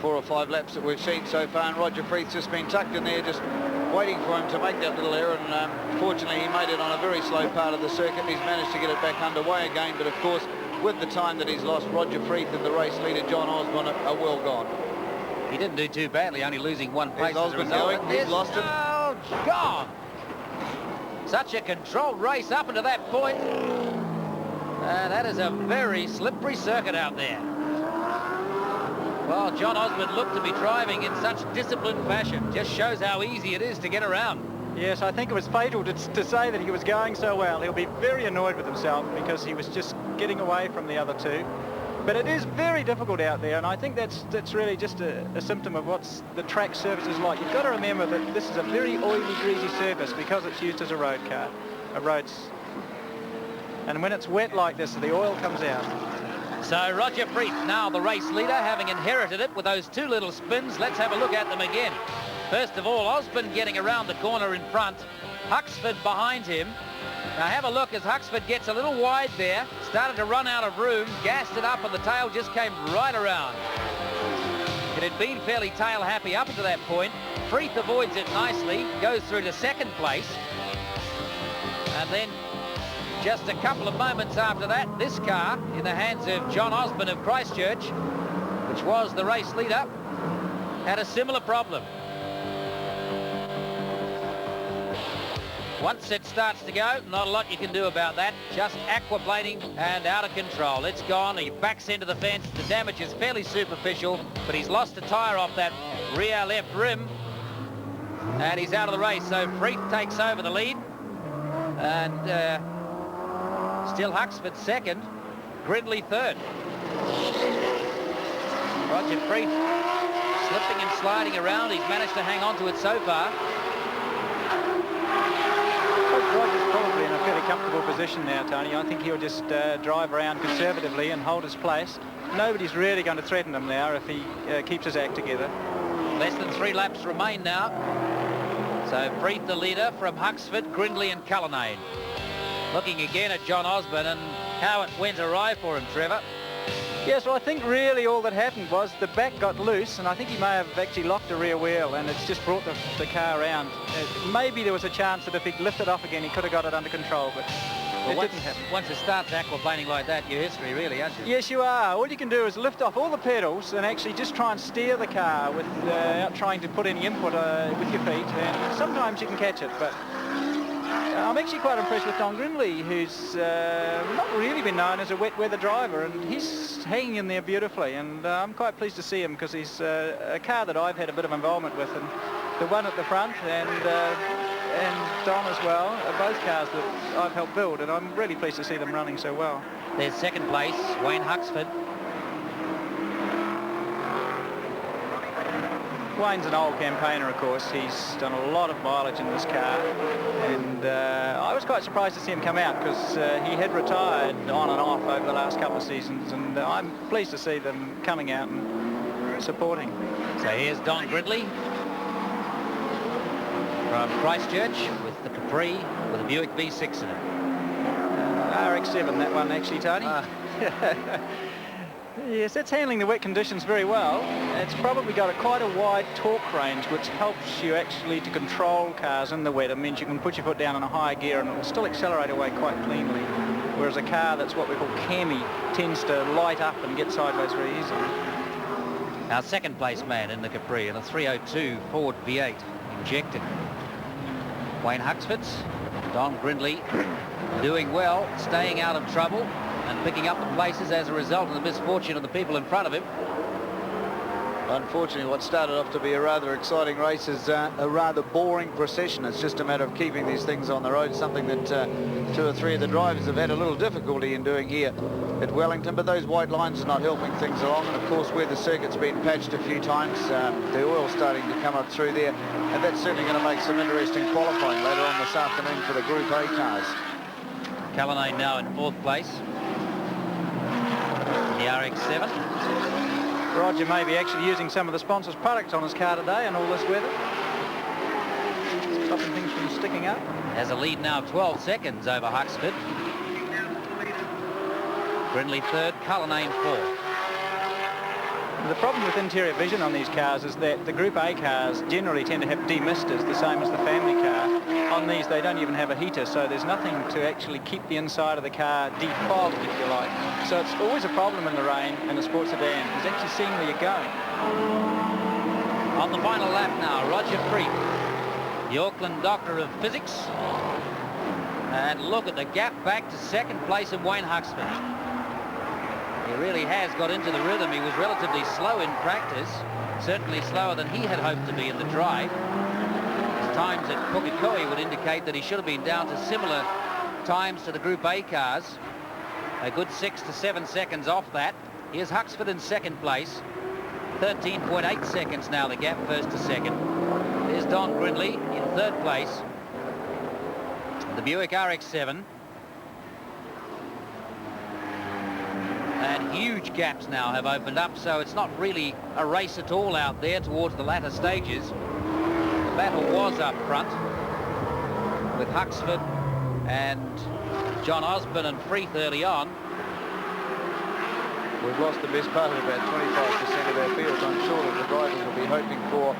4 or 5 laps that we've seen so far, and Roger Freeth's just been tucked in there, just waiting for him to make that little error, and fortunately he made it on a very slow part of the circuit, and he's managed to get it back underway again. But of course, with the time that he's lost, Roger Freeth and the race leader John Osborne are well gone. He didn't do too badly, only losing 1 place. There's Osborne going, he's lost it. Oh, gone! Such a controlled race up into that point. That is a very slippery circuit out there. Well, John Osborne looked to be driving in such disciplined fashion. Just shows how easy it is to get around. Yes, I think it was fatal to say that he was going so well. He'll be very annoyed with himself because he was just getting away from the other two. But it is very difficult out there, and I think that's really just a symptom of what's the track surface is like. You've got to remember that this is a very oily, greasy surface because it's used as a road car. And when it's wet like this, the oil comes out. So Roger Freeth, now the race leader, having inherited it with those two little spins. Let's have a look at them again. First of all, Osborne getting around the corner in front. Huxford behind him. Now have a look as Huxford gets a little wide there. Started to run out of room, gassed it up, and the tail just came right around. It had been fairly tail happy up to that point. Freeth avoids it nicely, goes through to second place. And then just a couple of moments after that, this car in the hands of John Osborne of Christchurch, which was the race leader, had a similar problem. Once it starts to go, not a lot you can do about that. Just aquaplaning and out of control. It's gone. He backs into the fence. The damage is fairly superficial, but he's lost a tyre off that rear left rim. And he's out of the race. So Freeth takes over the lead. And still Huxford second. Gridley third. Roger Freeth slipping and sliding around. He's managed to hang on to it so far. Roger's probably in a fairly comfortable position now, Tony. I think he'll just drive around conservatively and hold his place. Nobody's really going to threaten him now if he keeps his act together. Less than 3 laps remain now. So Freeth the leader from Huxford, Grindley and Cullinane. Looking again at John Osborne and how it went awry for him, Trevor. Yes, well, I think really all that happened was the back got loose, and I think he may have actually locked the rear wheel, and it's just brought the car around. Maybe there was a chance that if he'd lifted off again, he could have got it under control, but it didn't happen. Once it starts aquaplaning like that, you're history, really, aren't you? Yes, you are. All you can do is lift off all the pedals and actually just try and steer the car without trying to put any input with your feet, and sometimes you can catch it, but I'm actually quite impressed with Don Grindley, who's not really been known as a wet weather driver, and he's hanging in there beautifully, and I'm quite pleased to see him because he's a car that I've had a bit of involvement with, and the one at the front and Don as well are both cars that I've helped build, and I'm really pleased to see them running so well. There's second place, Wayne Huxford. Wayne's an old campaigner, of course. He's done a lot of mileage in this car, and I was quite surprised to see him come out because he had retired on and off over the last couple of seasons, and I'm pleased to see them coming out and supporting. So here's Don Gridley from Christchurch with the Capri with a Buick V6 in it. RX-7, that one actually, Tony. Yes, it's handling the wet conditions very well. It's probably got quite a wide torque range, which helps you actually to control cars in the wet. It means you can put your foot down in a higher gear and it will still accelerate away quite cleanly. Whereas a car that's what we call cammy tends to light up and get sideways very easily. Our second place man in the Capri in a 302 Ford V8 injected. Wayne Huxford's, Don Grindley doing well, staying out of trouble and picking up the places as a result of the misfortune of the people in front of him. Unfortunately, what started off to be a rather exciting race is a rather boring procession. It's just a matter of keeping these things on the road, something that 2 or 3 of the drivers have had a little difficulty in doing here at Wellington, but those white lines are not helping things along, and of course where the circuit's been patched a few times, the oil's starting to come up through there, and that's certainly going to make some interesting qualifying later on this afternoon for the Group A cars. Cullinane now in 4th place. The RX-7. Roger may be actually using some of the sponsors' products on his car today in all this weather. Stopping things from sticking up. Has a lead now 12 seconds over Huxford. Grindley 3rd, Cullinane 4th. The problem with interior vision on these cars is that the Group A cars generally tend to have demisters, the same as the family car. On these, they don't even have a heater, so there's nothing to actually keep the inside of the car defogged, if you like. So it's always a problem in the rain in a sports sedan, is actually seeing where you're going. On the final lap now, Roger Freeth, the Auckland Doctor of Physics. And look at the gap back to second place in Wayne Huxford. He really has got into the rhythm. He was relatively slow in practice, certainly slower than he had hoped to be in the drive. His times at Pukekohe would indicate that he should have been down to similar times to the Group A cars. A good 6 to 7 seconds off that. Here's Huxford in second place. 13.8 seconds now, the gap first to second. There's Don Grindley in 3rd place. The Buick RX-7. And huge gaps now have opened up, so it's not really a race at all out there towards the latter stages. The battle was up front with Huxford and John Osborne and Freeth early on. We've lost the best part of about 25% of our field. I'm sure that the drivers will be hoping for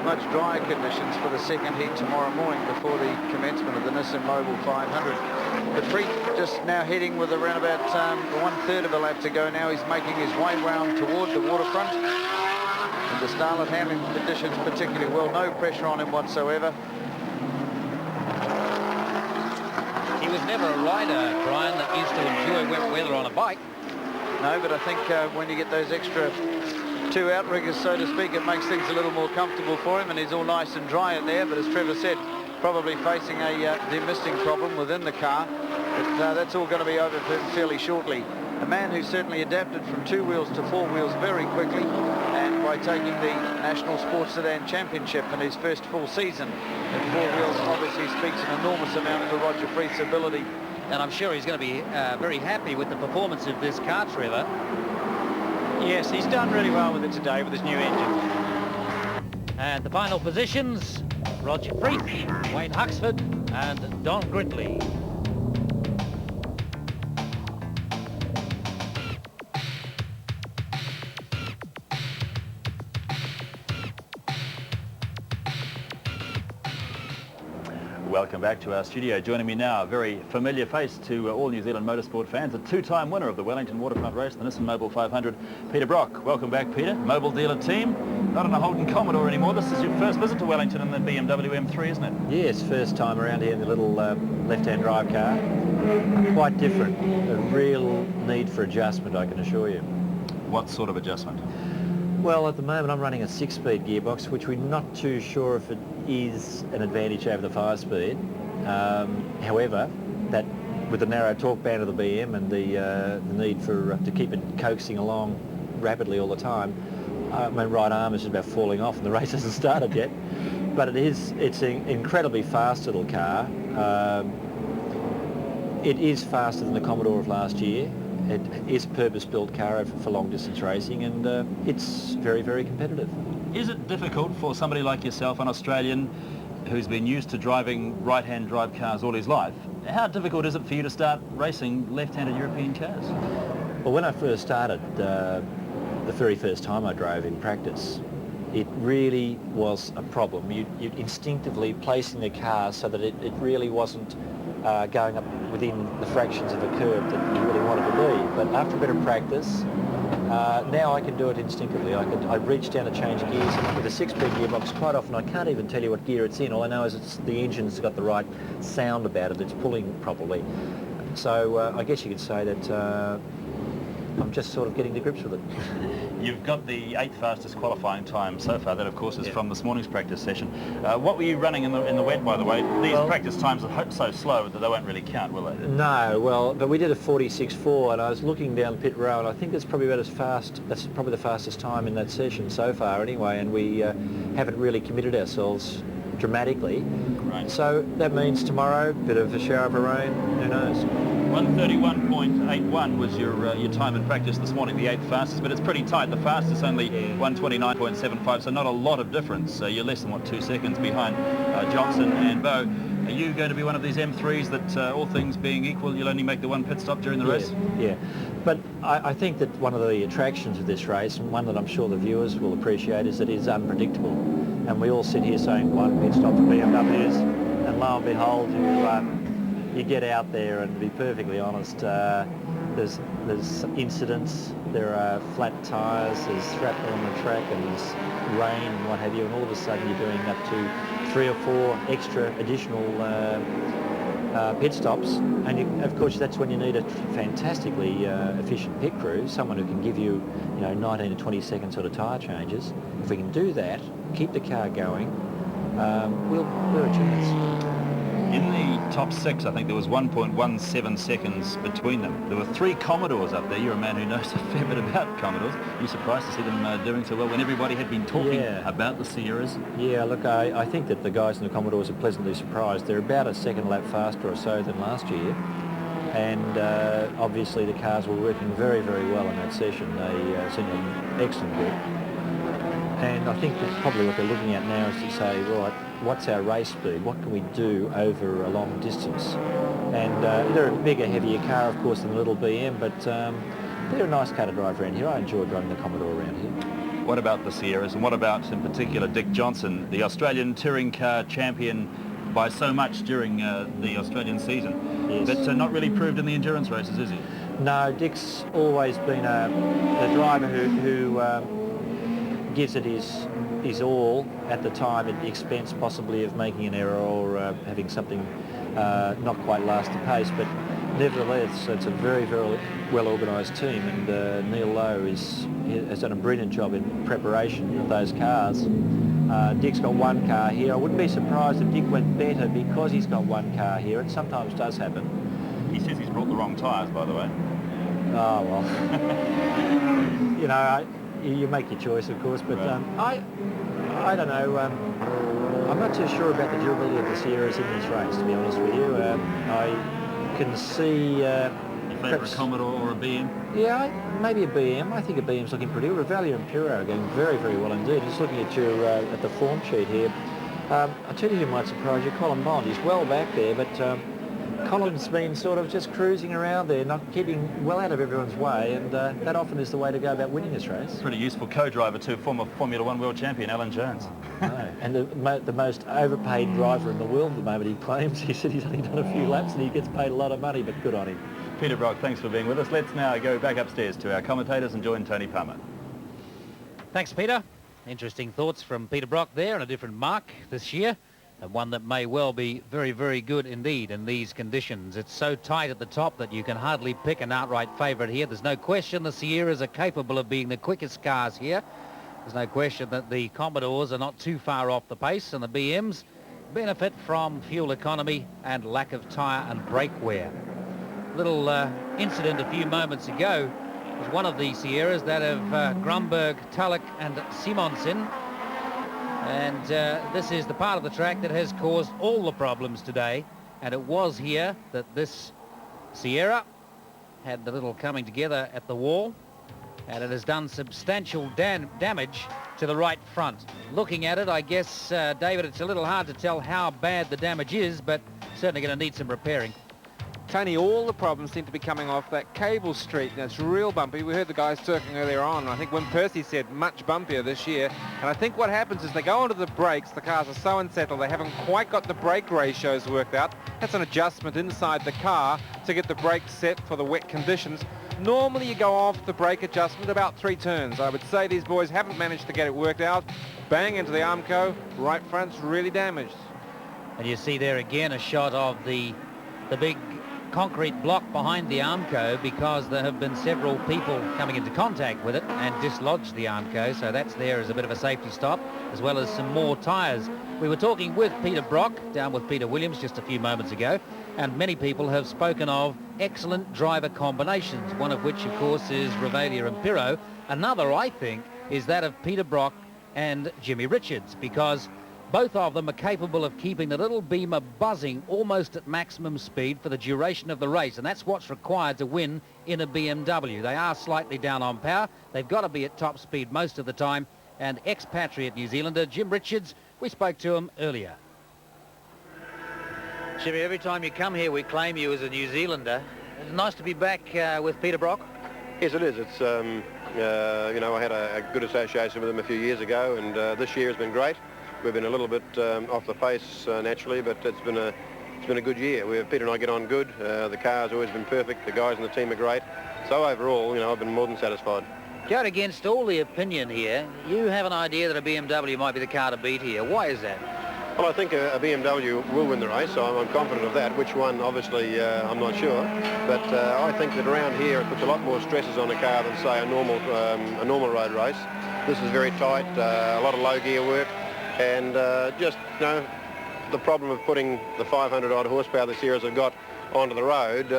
much drier conditions for the second heat tomorrow morning before the commencement of the Nissan Mobil 500. But Freeth just now heading with around about 1/3 of a lap to go now. He's making his way round toward the waterfront. And the starlet handling conditions particularly well. No pressure on him whatsoever. He was never a rider, Brian, that used to enjoy wet weather on a bike. No, but I think when you get those extra 2 outriggers, so to speak, it makes things a little more comfortable for him, and he's all nice and dry in there. But as Trevor said, probably facing a demisting problem within the car. But that's all going to be over for him fairly shortly. A man who's certainly adapted from 2 wheels to 4 wheels very quickly, and by taking the National Sports Sedan Championship in his first full season at 4 wheels, obviously speaks an enormous amount to Roger Freeth's ability. And I'm sure he's going to be very happy with the performance of this car, Trevor. Yes, he's done really well with it today with his new engine. And the final positions, Roger Freeth, Wayne Huxford and Don Gridley. Welcome back to our studio. Joining me now, a very familiar face to all New Zealand motorsport fans, a 2-time winner of the Wellington Waterfront race, the Nissan Mobil 500, Peter Brock. Welcome back, Peter. Mobil dealer team, not in a Holden Commodore anymore. This is your first visit to Wellington in the BMW M3, isn't it? Yes, first time around here in the little left-hand drive car. Quite different. A real need for adjustment, I can assure you. What sort of adjustment? Well, at the moment I'm running a 6-speed gearbox, which we're not too sure if it is an advantage over the 5-speed. However, that with the narrow torque band of the BM and the need for to keep it coaxing along rapidly all the time, my right arm is just about falling off and the race hasn't started yet. But it's an incredibly fast little car. It is faster than the Commodore of last year. It is a purpose-built car for long-distance racing, and it's very, very competitive. Is it difficult for somebody like yourself, an Australian who's been used to driving right-hand drive cars all his life, how difficult is it for you to start racing left-handed European cars? Well, when I first started, the very first time I drove in practice, it really was a problem. You instinctively placing the car so that it really wasn't going up within the fractions of a curve that you really wanted to be. But after a bit of practice, now I can do it instinctively. I reach down to change gears, and with a 6-speed gearbox, quite often I can't even tell you what gear it's in. All I know is the engine's got the right sound about it, it's pulling properly. So I guess you could say that I'm just sort of getting to grips with it. You've got the 8th fastest qualifying time so far. That, of course, is from this morning's practice session. What were you running in the wet, by the way? These practice times are so slow that they won't really count, will they? No, well, but we did a 46.4, and I was looking down pit row, and I think that's probably about as fast. That's probably the fastest time in that session so far, anyway. And we haven't really committed ourselves dramatically. Right. So that means tomorrow, bit of a shower of rain. Who knows? 1:31.81 was your time in practice this morning, the 8th fastest, but it's pretty tight. The fastest only 1:29.75, so not a lot of difference. You're less than, 2 seconds behind Johnson and Bowe. Are you going to be one of these M3s that, all things being equal, you'll only make the one pit stop during the race? Yeah, but I think that one of the attractions of this race, and one that I'm sure the viewers will appreciate, is that it is unpredictable. And we all sit here saying one pit stop for BMWs, and lo and behold, you get out there, and to be perfectly honest, there's incidents, there are flat tyres, there's shrapnel on the track, and there's rain and what have you, and all of a sudden you're doing up to 3 or 4 extra additional pit stops, and of course that's when you need a fantastically efficient pit crew, someone who can give you 19 to 20 second sort of tyre changes. If we can do that, keep the car going, we're a chance. In the top 6, I think there was 1.17 seconds between them. There were 3 Commodores up there. You're a man who knows a fair bit about Commodores. Are you surprised to see them doing so well when everybody had been talking about the Sierras? Yeah, look, I think that the guys in the Commodores are pleasantly surprised. They're about a second lap faster or so than last year. and obviously the cars were working very, very well in that session. They seemed in excellent grip. And I think that probably what they're looking at now is to say, right, what's our race speed? What can we do over a long distance? And they're a bigger, heavier car, of course, than the little BM, but they're a nice car to drive around here. I enjoy driving the Commodore around here. What about the Sierras, and what about, in particular, Dick Johnson, the Australian touring car champion by so much during the Australian season? Yes. But not really proved in the endurance races, is he? No, Dick's always been a driver who gives it his all at the time at the expense possibly of making an error or having something not quite last the pace, but nevertheless it's a very, very well organised team, and Neil Lowe has done a brilliant job in preparation of those cars. Dick's got one car here. I wouldn't be surprised if Dick went better because he's got one car here. It sometimes does happen. He says he's brought the wrong tyres, by the way. Oh, well. You know, you make your choice, of course, but right. I don't know. I'm not too sure about the durability of the Sierras in this race, to be honest with you. I can see... you favour a Commodore or a BM? Yeah, maybe a BM. I think a BM's looking pretty good. Revalia and Puro are going very, very well indeed. Just looking at your at the form sheet here, I'll tell you who might surprise you, Colin Bond. He's well back there, but Colin's been sort of just cruising around there, not keeping well out of everyone's way, and that often is the way to go about winning this race. Pretty useful co-driver to former Formula One world champion Alan Jones. No. And the most overpaid driver in the world at the moment, he claims. He said he's only done a few laps and he gets paid a lot of money, but good on him. Peter Brock, thanks for being with us. Let's now go back upstairs to our commentators and join Tony Palmer. Thanks, Peter. Interesting thoughts from Peter Brock there, and a different mark this year, and one that may well be very, very good indeed in these conditions. It's so tight at the top that you can hardly pick an outright favourite here. There's no question the Sierras are capable of being the quickest cars here. There's no question that the Commodores are not too far off the pace, and the BMs benefit from fuel economy and lack of tyre and brake wear. Little incident a few moments ago was one of the Sierras, that of Grumberg, Tulloch and Simonsen. And this is the part of the track that has caused all the problems today. And it was here that this Sierra had the little coming together at the wall. And it has done substantial damage to the right front. Looking at it, I guess, David, it's a little hard to tell how bad the damage is, but certainly going to need some repairing. Tony, all the problems seem to be coming off that cable street. Now, it's real bumpy. We heard the guys talking earlier on. I think when Percy said much bumpier this year. And I think what happens is they go onto the brakes. The cars are so unsettled. They haven't quite got the brake ratios worked out. That's an adjustment inside the car to get the brakes set for the wet conditions. Normally, you go off the brake adjustment about 3 turns. I would say these boys haven't managed to get it worked out. Bang into the Armco. Right front's really damaged. And you see there again a shot of the big concrete block behind the Armco, because there have been several people coming into contact with it and dislodged the Armco, so that's there as a bit of a safety stop, as well as some more tyres. We were talking with Peter Brock down with Peter Williams just a few moments ago, and many people have spoken of excellent driver combinations, one of which of course is Revalia and Piro. Another, I think, is that of Peter Brock and Jimmy Richards, because both of them are capable of keeping the little Beamer buzzing almost at maximum speed for the duration of the race, and that's what's required to win in a BMW. They are slightly down on power. They've got to be at top speed most of the time, and expatriate New Zealander Jim Richards, we spoke to him earlier. Jimmy, every time you come here we claim you as a New Zealander. It's nice to be back with Peter Brock. Yes, it is. It's, you know, I had a good association with him a few years ago, and this year has been great. We've been a little bit off the pace naturally, but it's been a good year. Peter and I get on good. The car's always been perfect. The guys in the team are great. So overall, you know, I've been more than satisfied. Going against all the opinion here, you have an idea that a BMW might be the car to beat here. Why is that? Well, I think a BMW will win the race. So I'm confident of that. Which one, obviously, I'm not sure. But I think that around here it puts a lot more stresses on a car than, say, a normal road race. This is very tight. A lot of low gear work. And just, you know, the problem of putting the 500-odd horsepower the Sierras have got onto the road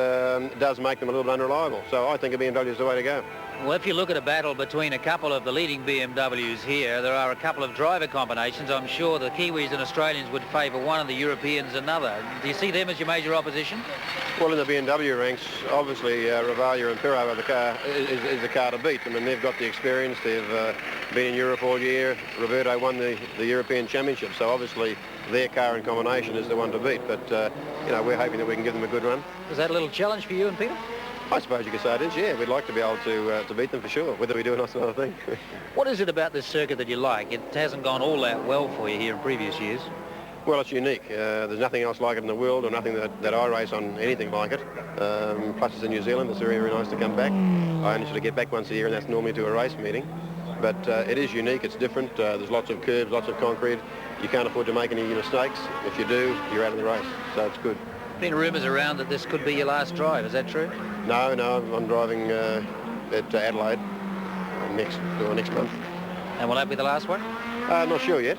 does make them a little bit unreliable. So I think a BMW is the way to go. Well, if you look at a battle between a couple of the leading BMWs here, there are a couple of driver combinations. I'm sure the Kiwis and Australians would favour one and the Europeans another. Do you see them as your major opposition? Well, in the BMW ranks, obviously Ravalia and Pirro are the car, is the car to beat. I mean, they've got the experience. They've been in Europe all year. Roberto won the European Championship, so obviously their car in combination is the one to beat. But, you know, we're hoping that we can give them a good run. Was that a little challenge for you and Peter? I suppose you could say it is, yeah. We'd like to be able to beat them for sure. Whether we do or not's another thing. What is it about this circuit that you like? It hasn't gone all that well for you here in previous years. Well, it's unique. There's nothing else like it in the world, or nothing that I race on anything like it. Plus it's in New Zealand. It's very, very nice to come back. I only sort of get back once a year, and that's normally to a race meeting. But it is unique. It's different. There's lots of curbs, lots of concrete. You can't afford to make any mistakes. If you do, you're out of the race. So it's good. Been rumours around that this could be your last drive. Is that true? No, I'm driving at Adelaide next month. And will that be the last one? Not sure yet.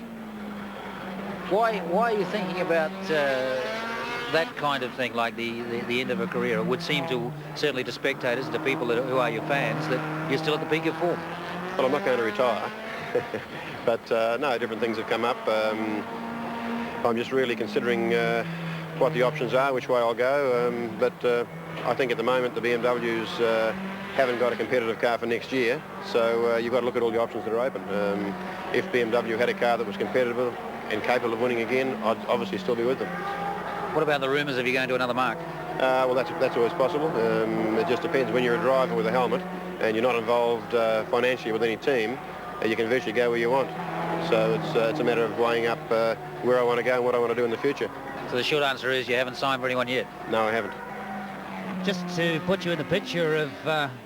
Why are you thinking about that kind of thing, like the end of a career? It would seem to, certainly to spectators, to people who are your fans, that you're still at the peak of form. Well, I'm not going to retire. But no, different things have come up. I'm just really considering what the options are, which way I'll go. But I think at the moment the BMWs haven't got a competitive car for next year, so you've got to look at all the options that are open. If BMW had a car that was competitive and capable of winning again, I'd obviously still be with them. What about the rumours of you going to another marque? Well, that's always possible. It just depends. When you're a driver with a helmet and you're not involved financially with any team, you can virtually go where you want. So it's a matter of weighing up where I want to go and what I want to do in the future. So the short answer is you haven't signed for anyone yet? No, I haven't. Just to put you in the picture of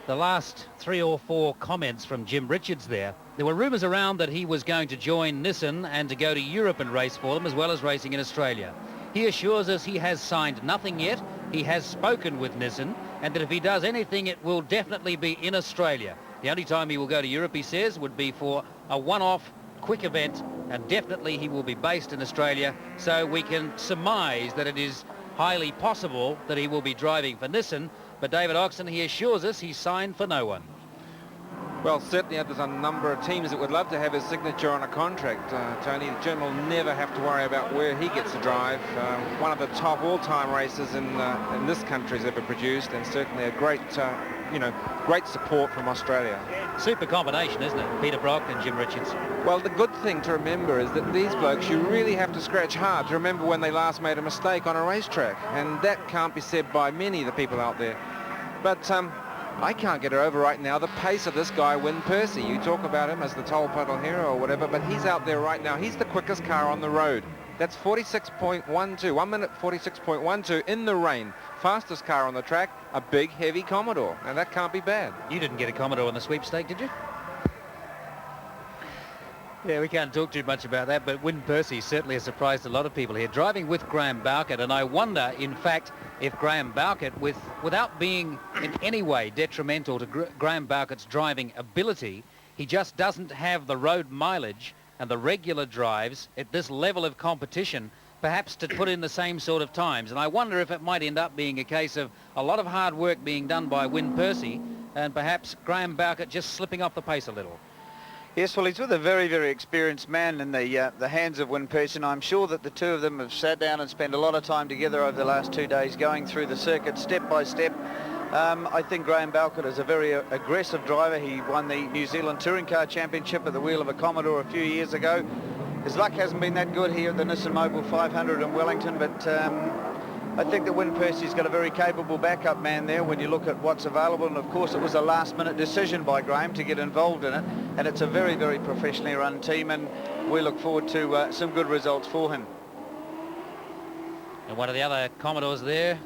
the last 3 or 4 comments from Jim Richards there were rumours around that he was going to join Nissan and to go to Europe and race for them, as well as racing in Australia. He assures us he has signed nothing yet. He has spoken with Nissan, and that if he does anything, it will definitely be in Australia. The only time he will go to Europe, he says, would be for a one-off quick event, and definitely he will be based in Australia, so we can surmise that it is highly possible that he will be driving for Nissan. But David Oxon, he assures us he's signed for no one. Well, certainly there's a number of teams that would love to have his signature on a contract. Tony, Jim will never have to worry about where he gets to drive. One of the top all-time racers in this country's ever produced, and certainly a great, great support from Australia. Super combination, isn't it? Peter Brock and Jim Richards. Well, the good thing to remember is that these blokes, you really have to scratch hard to remember when they last made a mistake on a racetrack, and that can't be said by many of the people out there. But I can't get it over right now, the pace of this guy, Percy. You talk about him as the toll puddle hero or whatever, but he's out there right now. He's the quickest car on the road. That's 46.12, 1 minute 46.12 in the rain. Fastest car on the track, a big, heavy Commodore. And that can't be bad. You didn't get a Commodore in the sweepstake, did you? Yeah, we can't talk too much about that, but Percy certainly has surprised a lot of people here. Driving with Graham Bowkett, and I wonder, in fact, if Graham Bowkett, without being in any way detrimental to Graham Bowkett's driving ability, he just doesn't have the road mileage and the regular drives at this level of competition, perhaps to put in the same sort of times. And I wonder if it might end up being a case of a lot of hard work being done by Percy, and perhaps Graham Bowkett just slipping off the pace a little. Yes, well, he's with a very, very experienced man in the hands of Percy, and I'm sure that the two of them have sat down and spent a lot of time together over the last 2 days going through the circuit step by step. I think Graham Bowkett is a very aggressive driver. He won the New Zealand Touring Car Championship at the wheel of a Commodore a few years ago. His luck hasn't been that good here at the Nissan Mobil 500 in Wellington, but I think that Percy's got a very capable backup man there when you look at what's available, and of course it was a last-minute decision by Graham to get involved in it, and it's a very, very professionally run team, and we look forward to some good results for him. And one of the other Commodores there,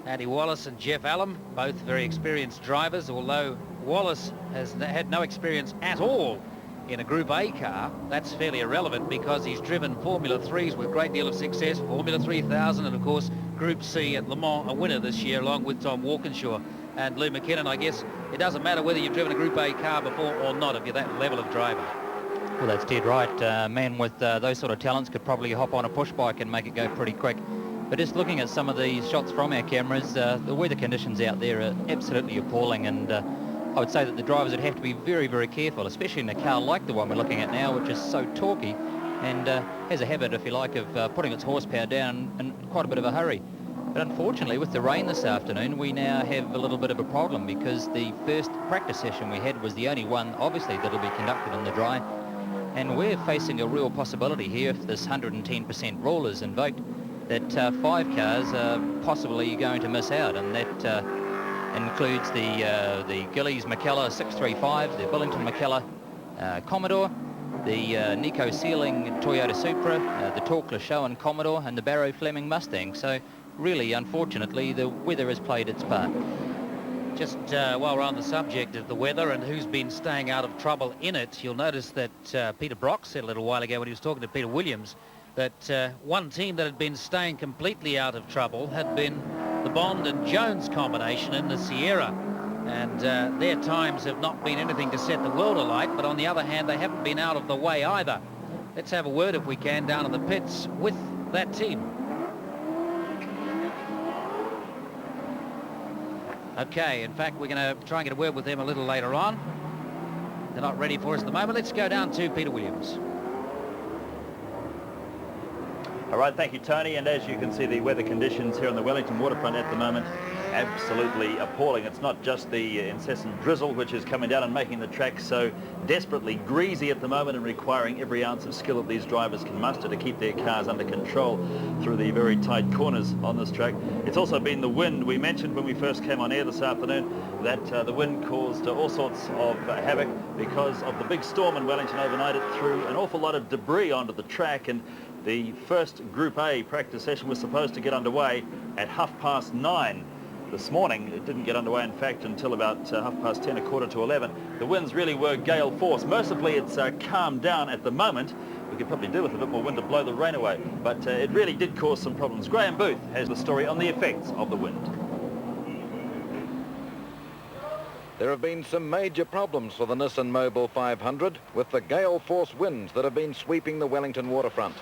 Andy Wallace and Jeff Allen, both very experienced drivers, although Wallace has had no experience at all in a Group A car. That's fairly irrelevant because he's driven Formula 3s with a great deal of success, Formula 3000, and of course Group C at Le Mans, a winner this year, along with Tom Walkinshaw and Lou McKinnon. I guess it doesn't matter whether you've driven a Group A car before or not if you're that level of driver. Well, that's dead right. Man with those sort of talents could probably hop on a push bike and make it go pretty quick. But just looking at some of these shots from our cameras, the weather conditions out there are absolutely appalling, and I would say that the drivers would have to be very, very careful, especially in a car like the one we're looking at now, which is so torquey and has a habit, if you like, of putting its horsepower down in quite a bit of a hurry. But unfortunately, with the rain this afternoon, we now have a little bit of a problem because the first practice session we had was the only one, obviously, that will be conducted in the dry. And we're facing a real possibility here, if this 110% rule is invoked, that 5 cars are possibly going to miss out, and that includes the Gillies McKellar 635, the Billington McKellar Commodore, the Nico Sealing Toyota Supra, the Torque Lashowen Commodore, and the Barrow Fleming Mustang. So really, unfortunately, the weather has played its part. Just while we're on the subject of the weather and who's been staying out of trouble in it, you'll notice that Peter Brock said a little while ago when he was talking to Peter Williams that one team that had been staying completely out of trouble had been the Bond and Jones combination in the Sierra. And their times have not been anything to set the world alight, but on the other hand, they haven't been out of the way either. Let's have a word, if we can, down in the pits with that team. Okay, in fact, we're going to try and get a word with them a little later on. They're not ready for us at the moment. Let's go down to Peter Williams. All right, thank you, Tony. And as you can see, the weather conditions here on the Wellington waterfront at the moment, absolutely appalling. It's not just the incessant drizzle which is coming down and making the track so desperately greasy at the moment and requiring every ounce of skill that these drivers can muster to keep their cars under control through the very tight corners on this track. It's also been the wind. We mentioned when we first came on air this afternoon that the wind caused all sorts of havoc because of the big storm in Wellington overnight. It threw an awful lot of debris onto the track, and the first Group A practice session was supposed to get underway at 9:30 this morning. It didn't get underway, in fact, until about 10:30, 11:15. The winds really were gale force. Mercifully, it's calmed down at the moment. We could probably do with a bit more wind to blow the rain away, but it really did cause some problems. Graham Booth has the story on the effects of the wind. There have been some major problems for the Nissan Mobil 500 with the gale force winds that have been sweeping the Wellington waterfront.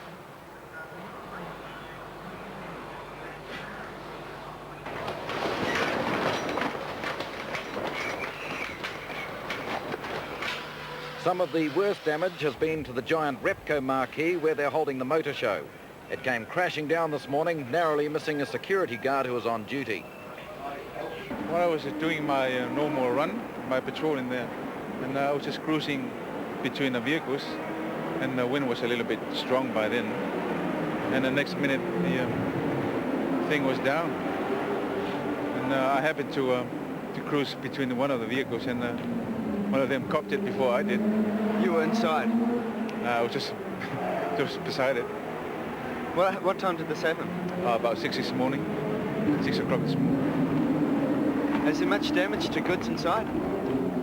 Some of the worst damage has been to the giant Repco marquee where they're holding the motor show. It came crashing down this morning, narrowly missing a security guard who was on duty. Well, I was doing my normal run, my patrol in there, and I was just cruising between the vehicles, and the wind was a little bit strong by then. And the next minute, the thing was down, and I happened to cruise between one of the vehicles, and one of them copped it before I did. You were inside? I was just beside it. What time did this happen? About 6 this morning, 6 o'clock this morning. Is there much damage to goods inside?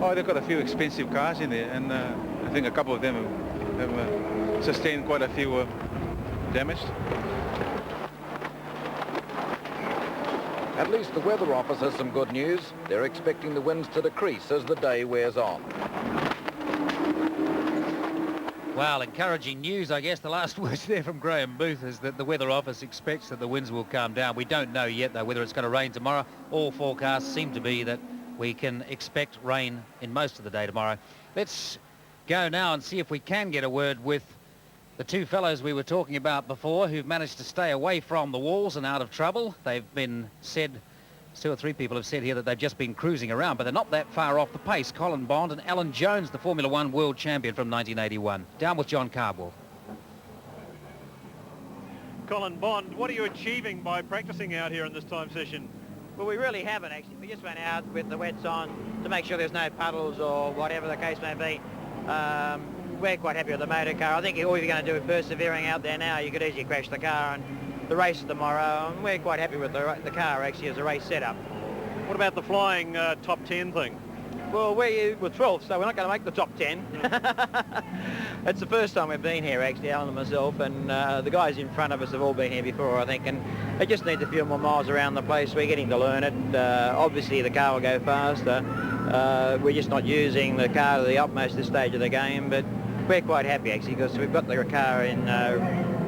Oh, they've got a few expensive cars in there, and I think a couple of them have sustained quite a few damage. At least the Weather Office has some good news. They're expecting the winds to decrease as the day wears on. Well, encouraging news, I guess. The last words there from Graham Booth is that the Weather Office expects that the winds will calm down. We don't know yet, though, whether it's going to rain tomorrow. All forecasts seem to be that we can expect rain in most of the day tomorrow. Let's go now and see if we can get a word with the two fellows we were talking about before who've managed to stay away from the walls and out of trouble. They've been said, 2 or 3 people have said here that they've just been cruising around, but they're not that far off the pace. Colin Bond and Alan Jones, the Formula One world champion from 1981. Down with John Cardwell. Colin Bond, what are you achieving by practicing out here in this time session? Well, we really haven't, actually. We just went out with the wets on to make sure there's no puddles or whatever the case may be. We're quite happy with the motor car. I think all you're going to do with persevering out there now, you could easily crash the car and the race tomorrow, and we're quite happy with the car actually as a race setup. What about the flying top 10 thing? Well, we're 12th, so we're not going to make the top 10. It's the first time we've been here, actually, Alan and myself, and the guys in front of us have all been here before, I think, and it just needs a few more miles around the place. We're getting to learn it. Obviously, the car will go faster. We're just not using the car to the utmost at this stage of the game, but we're quite happy, actually, because we've got the car in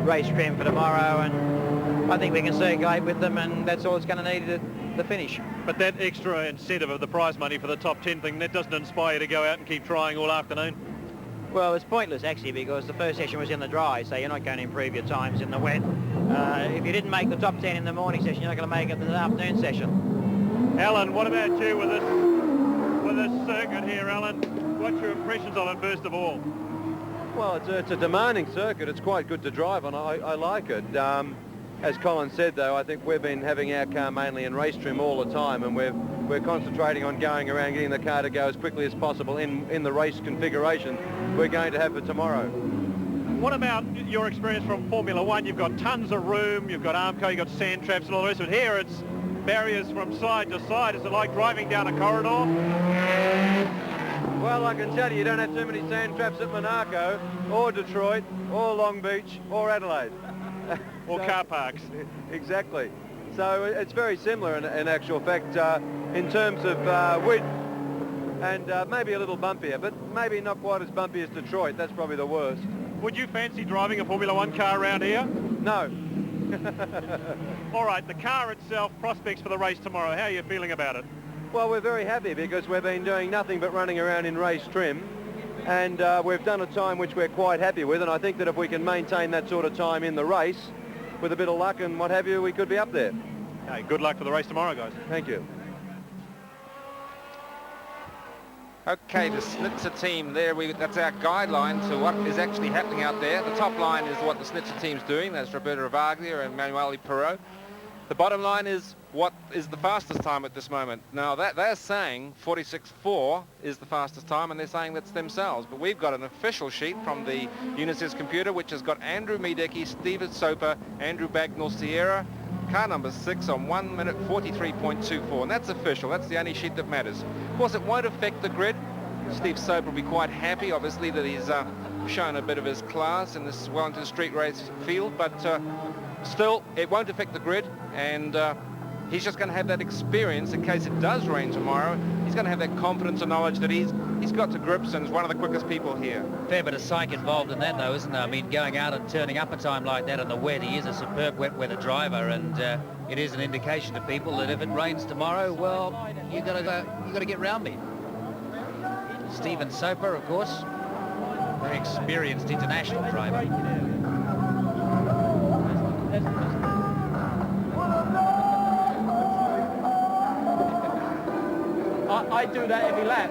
race trim for tomorrow, and I think we can circulate with them, and that's all it's going to need to the finish. But that extra incentive of the prize money for the top 10 thing, that doesn't inspire you to go out and keep trying all afternoon? Well, it's pointless, actually, because the first session was in the dry, so you're not going to improve your times in the wet. If you didn't make the top 10 in the morning session, you're not going to make it in the afternoon session. Alan, what about you with this circuit here, Alan? What's your impressions on it, first of all? Well, it's a demanding circuit. It's quite good to drive on. I like it. As Colin said, though, I think we've been having our car mainly in race trim all the time, and we're concentrating on going around, getting the car to go as quickly as possible in the race configuration we're going to have for tomorrow. What about your experience from Formula One? You've got tons of room, you've got Armco, you've got sand traps and all the rest of it. Here it's barriers from side to side. Is it like driving down a corridor? Well, I can tell you don't have too many sand traps at Monaco, or Detroit, or Long Beach, or Adelaide. Or car parks. Exactly. So it's very similar in actual fact in terms of width, and maybe a little bumpier, but maybe not quite as bumpy as Detroit. That's probably the worst. Would you fancy driving a Formula One car around here? No. All right, the car itself, prospects for the race tomorrow. How are you feeling about it? Well, we're very happy because we've been doing nothing but running around in race trim, and we've done a time which we're quite happy with, and I think that if we can maintain that sort of time in the race, with a bit of luck and what have you, we could be up there. Hey, good luck for the race tomorrow, guys. Thank you. Okay, the Schnitzer team there, that's our guideline to what is actually happening out there. The top line is what the Schnitzer team's doing. That's Roberto Ravaglia and Manuele Perot. The bottom line is what is the fastest time at this moment. Now, that they're saying 46.4 is the fastest time, and they're saying that's themselves. But we've got an official sheet from the Unisys computer, which has got Andrew Miedecke, Steven Soper, Andrew Bagnall Sierra, car number 6 on 1 minute 43.24, and that's official. That's the only sheet that matters. Of course, it won't affect the grid. Steve Soper will be quite happy, obviously, that he's shown a bit of his class in this Wellington street race field, but still, it won't affect the grid, and he's just going to have that experience in case it does rain tomorrow. He's going to have that confidence and knowledge that he's got to grips and is one of the quickest people here. Fair bit of psych involved in that, though, isn't there? I mean, going out and turning up a time like that in the wet, he is a superb wet weather driver, and it is an indication to people that if it rains tomorrow, well, you've got to get round me. Steven Soper, of course, very experienced international driver. I do that every lap.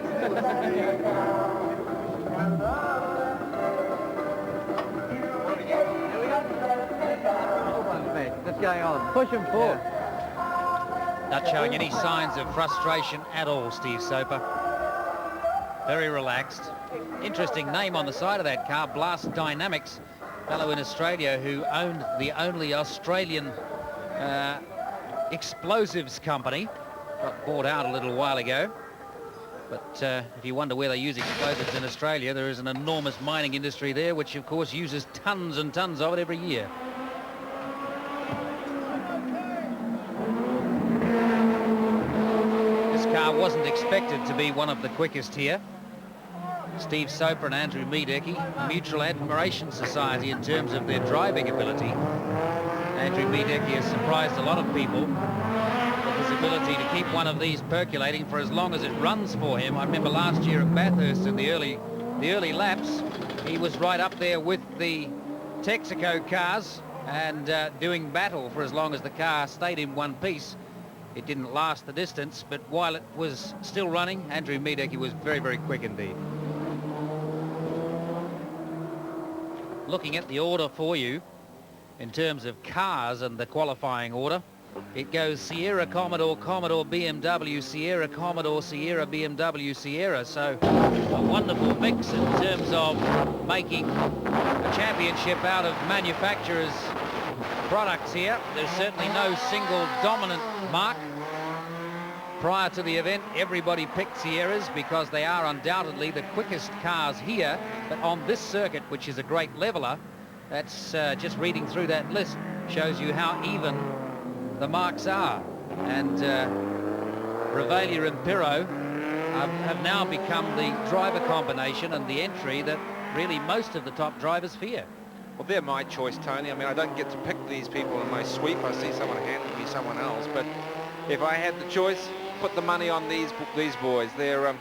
What's going on? Push him forward. Not showing any signs of frustration at all, Steve Soper. Very relaxed. Interesting name on the side of that car, Blast Dynamics, fellow in Australia who owned the only Australian explosives company. Got bought out a little while ago. But if you wonder where they use explosives in Australia, there is an enormous mining industry there, which of course uses tons and tons of it every year. This car wasn't expected to be one of the quickest here. Steve Soper and Andrew Miedecke, Mutual Admiration Society in terms of their driving ability. Andrew Miedecke has surprised a lot of people with his ability to keep one of these percolating for as long as it runs for him. I remember last year at Bathurst in the early laps, he was right up there with the Texaco cars and doing battle for as long as the car stayed in one piece. It didn't last the distance, but while it was still running, Andrew Miedecke was very, very quick indeed. Looking at the order for you in terms of cars and the qualifying order, it goes Sierra, Commodore, Commodore, BMW, Sierra, Commodore, Sierra, BMW, Sierra. So a wonderful mix in terms of making a championship out of manufacturers' products here. There's certainly no single dominant mark. Prior to the event, everybody picked Sierras because they are undoubtedly the quickest cars here. But on this circuit, which is a great leveler, that's just reading through that list shows you how even the marks are. And Ravaglia and Perot have now become the driver combination and the entry that really most of the top drivers fear. Well, they're my choice, Tony. I mean, I don't get to pick these people in my sweep. I see someone handing me someone else. But if I had the choice, put the money on these boys. They're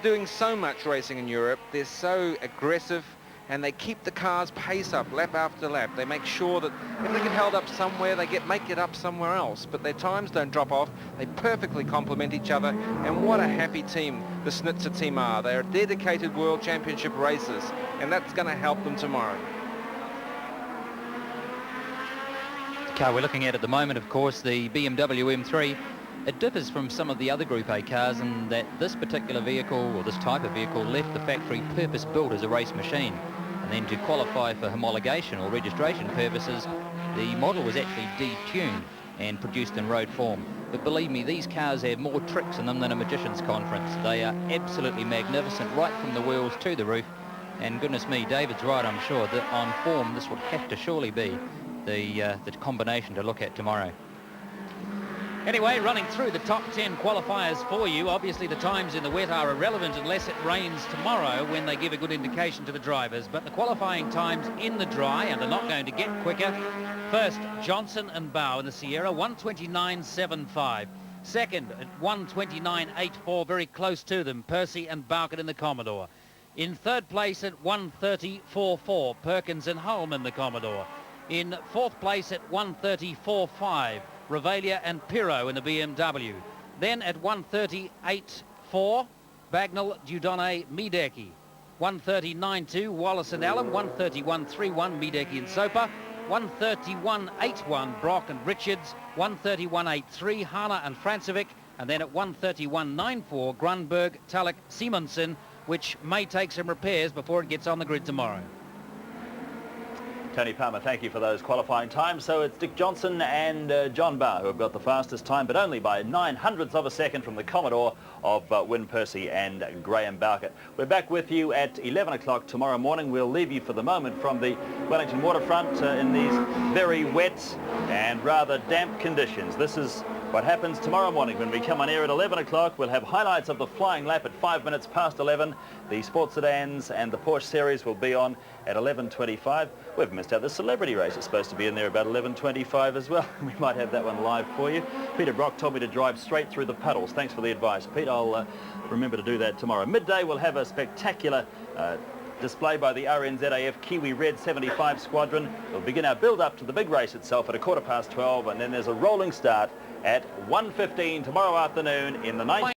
doing so much racing in Europe. They're so aggressive. and they keep the car's pace up lap after lap. They make sure that if they get held up somewhere, they make it up somewhere else, but their times don't drop off. They perfectly complement each other, and what a happy team the Schnitzer team are. They are dedicated World Championship racers, and that's going to help them tomorrow. The car we're looking at the moment, of course, the BMW M3, it differs from some of the other Group A cars in that this particular vehicle, or this type of vehicle, left the factory purpose-built as a race machine. And then to qualify for homologation or registration purposes, the model was actually detuned and produced in road form. But believe me, these cars have more tricks in them than a magician's conference. They are absolutely magnificent, right from the wheels to the roof. And goodness me, David's right, I'm sure, that on form this would have to surely be the combination to look at tomorrow. Anyway, running through the top 10 qualifiers for you. Obviously, the times in the wet are irrelevant unless it rains tomorrow, when they give a good indication to the drivers. But the qualifying times in the dry, and they're not going to get quicker. First, Johnson and Bow in the Sierra, 1:29.75. Second, at 1:29.84, very close to them, Percy and Bowkett in the Commodore. In third place at 1:30.44, Perkins and Holm in the Commodore. In fourth place at 1:30.45, Revelia and Pirro in the BMW. Then at 1:30.84, Bagnall, Dudonne, Mideki. 1:30.92, Wallace and Allen. 1:31.31, Mideki and Soper. 1:31.81, Brock and Richards. 1:31.83, Hana and Francevic. And then at 1:31.94, Grunberg, Tulloch, Simonsen, which may take some repairs before it gets on the grid tomorrow. Tony Palmer, thank you for those qualifying times. So it's Dick Johnson and John Barr who have got the fastest time, but only by 9/100ths of a second from the Commodore of Win Percy and Graham Bowkett. We're back with you at 11 o'clock tomorrow morning. We'll leave you for the moment from the Wellington waterfront in these very wet and rather damp conditions. This is what happens tomorrow morning when we come on air at 11 o'clock. We'll have highlights of the flying lap at 5 minutes past 11. The Sports Sedans and the Porsche Series will be on at 11:25. We've missed out the celebrity race. It's supposed to be in there about 11:25 as well. We might have that one live for you. Peter Brock told me to drive straight through the puddles. Thanks for the advice, Pete. I'll remember to do that tomorrow. Midday we'll have a spectacular display by the RNZAF Kiwi Red 75 Squadron. We'll begin our build-up to the big race itself at 12:15, and then there's a rolling start at 1:15 tomorrow afternoon in the 9th.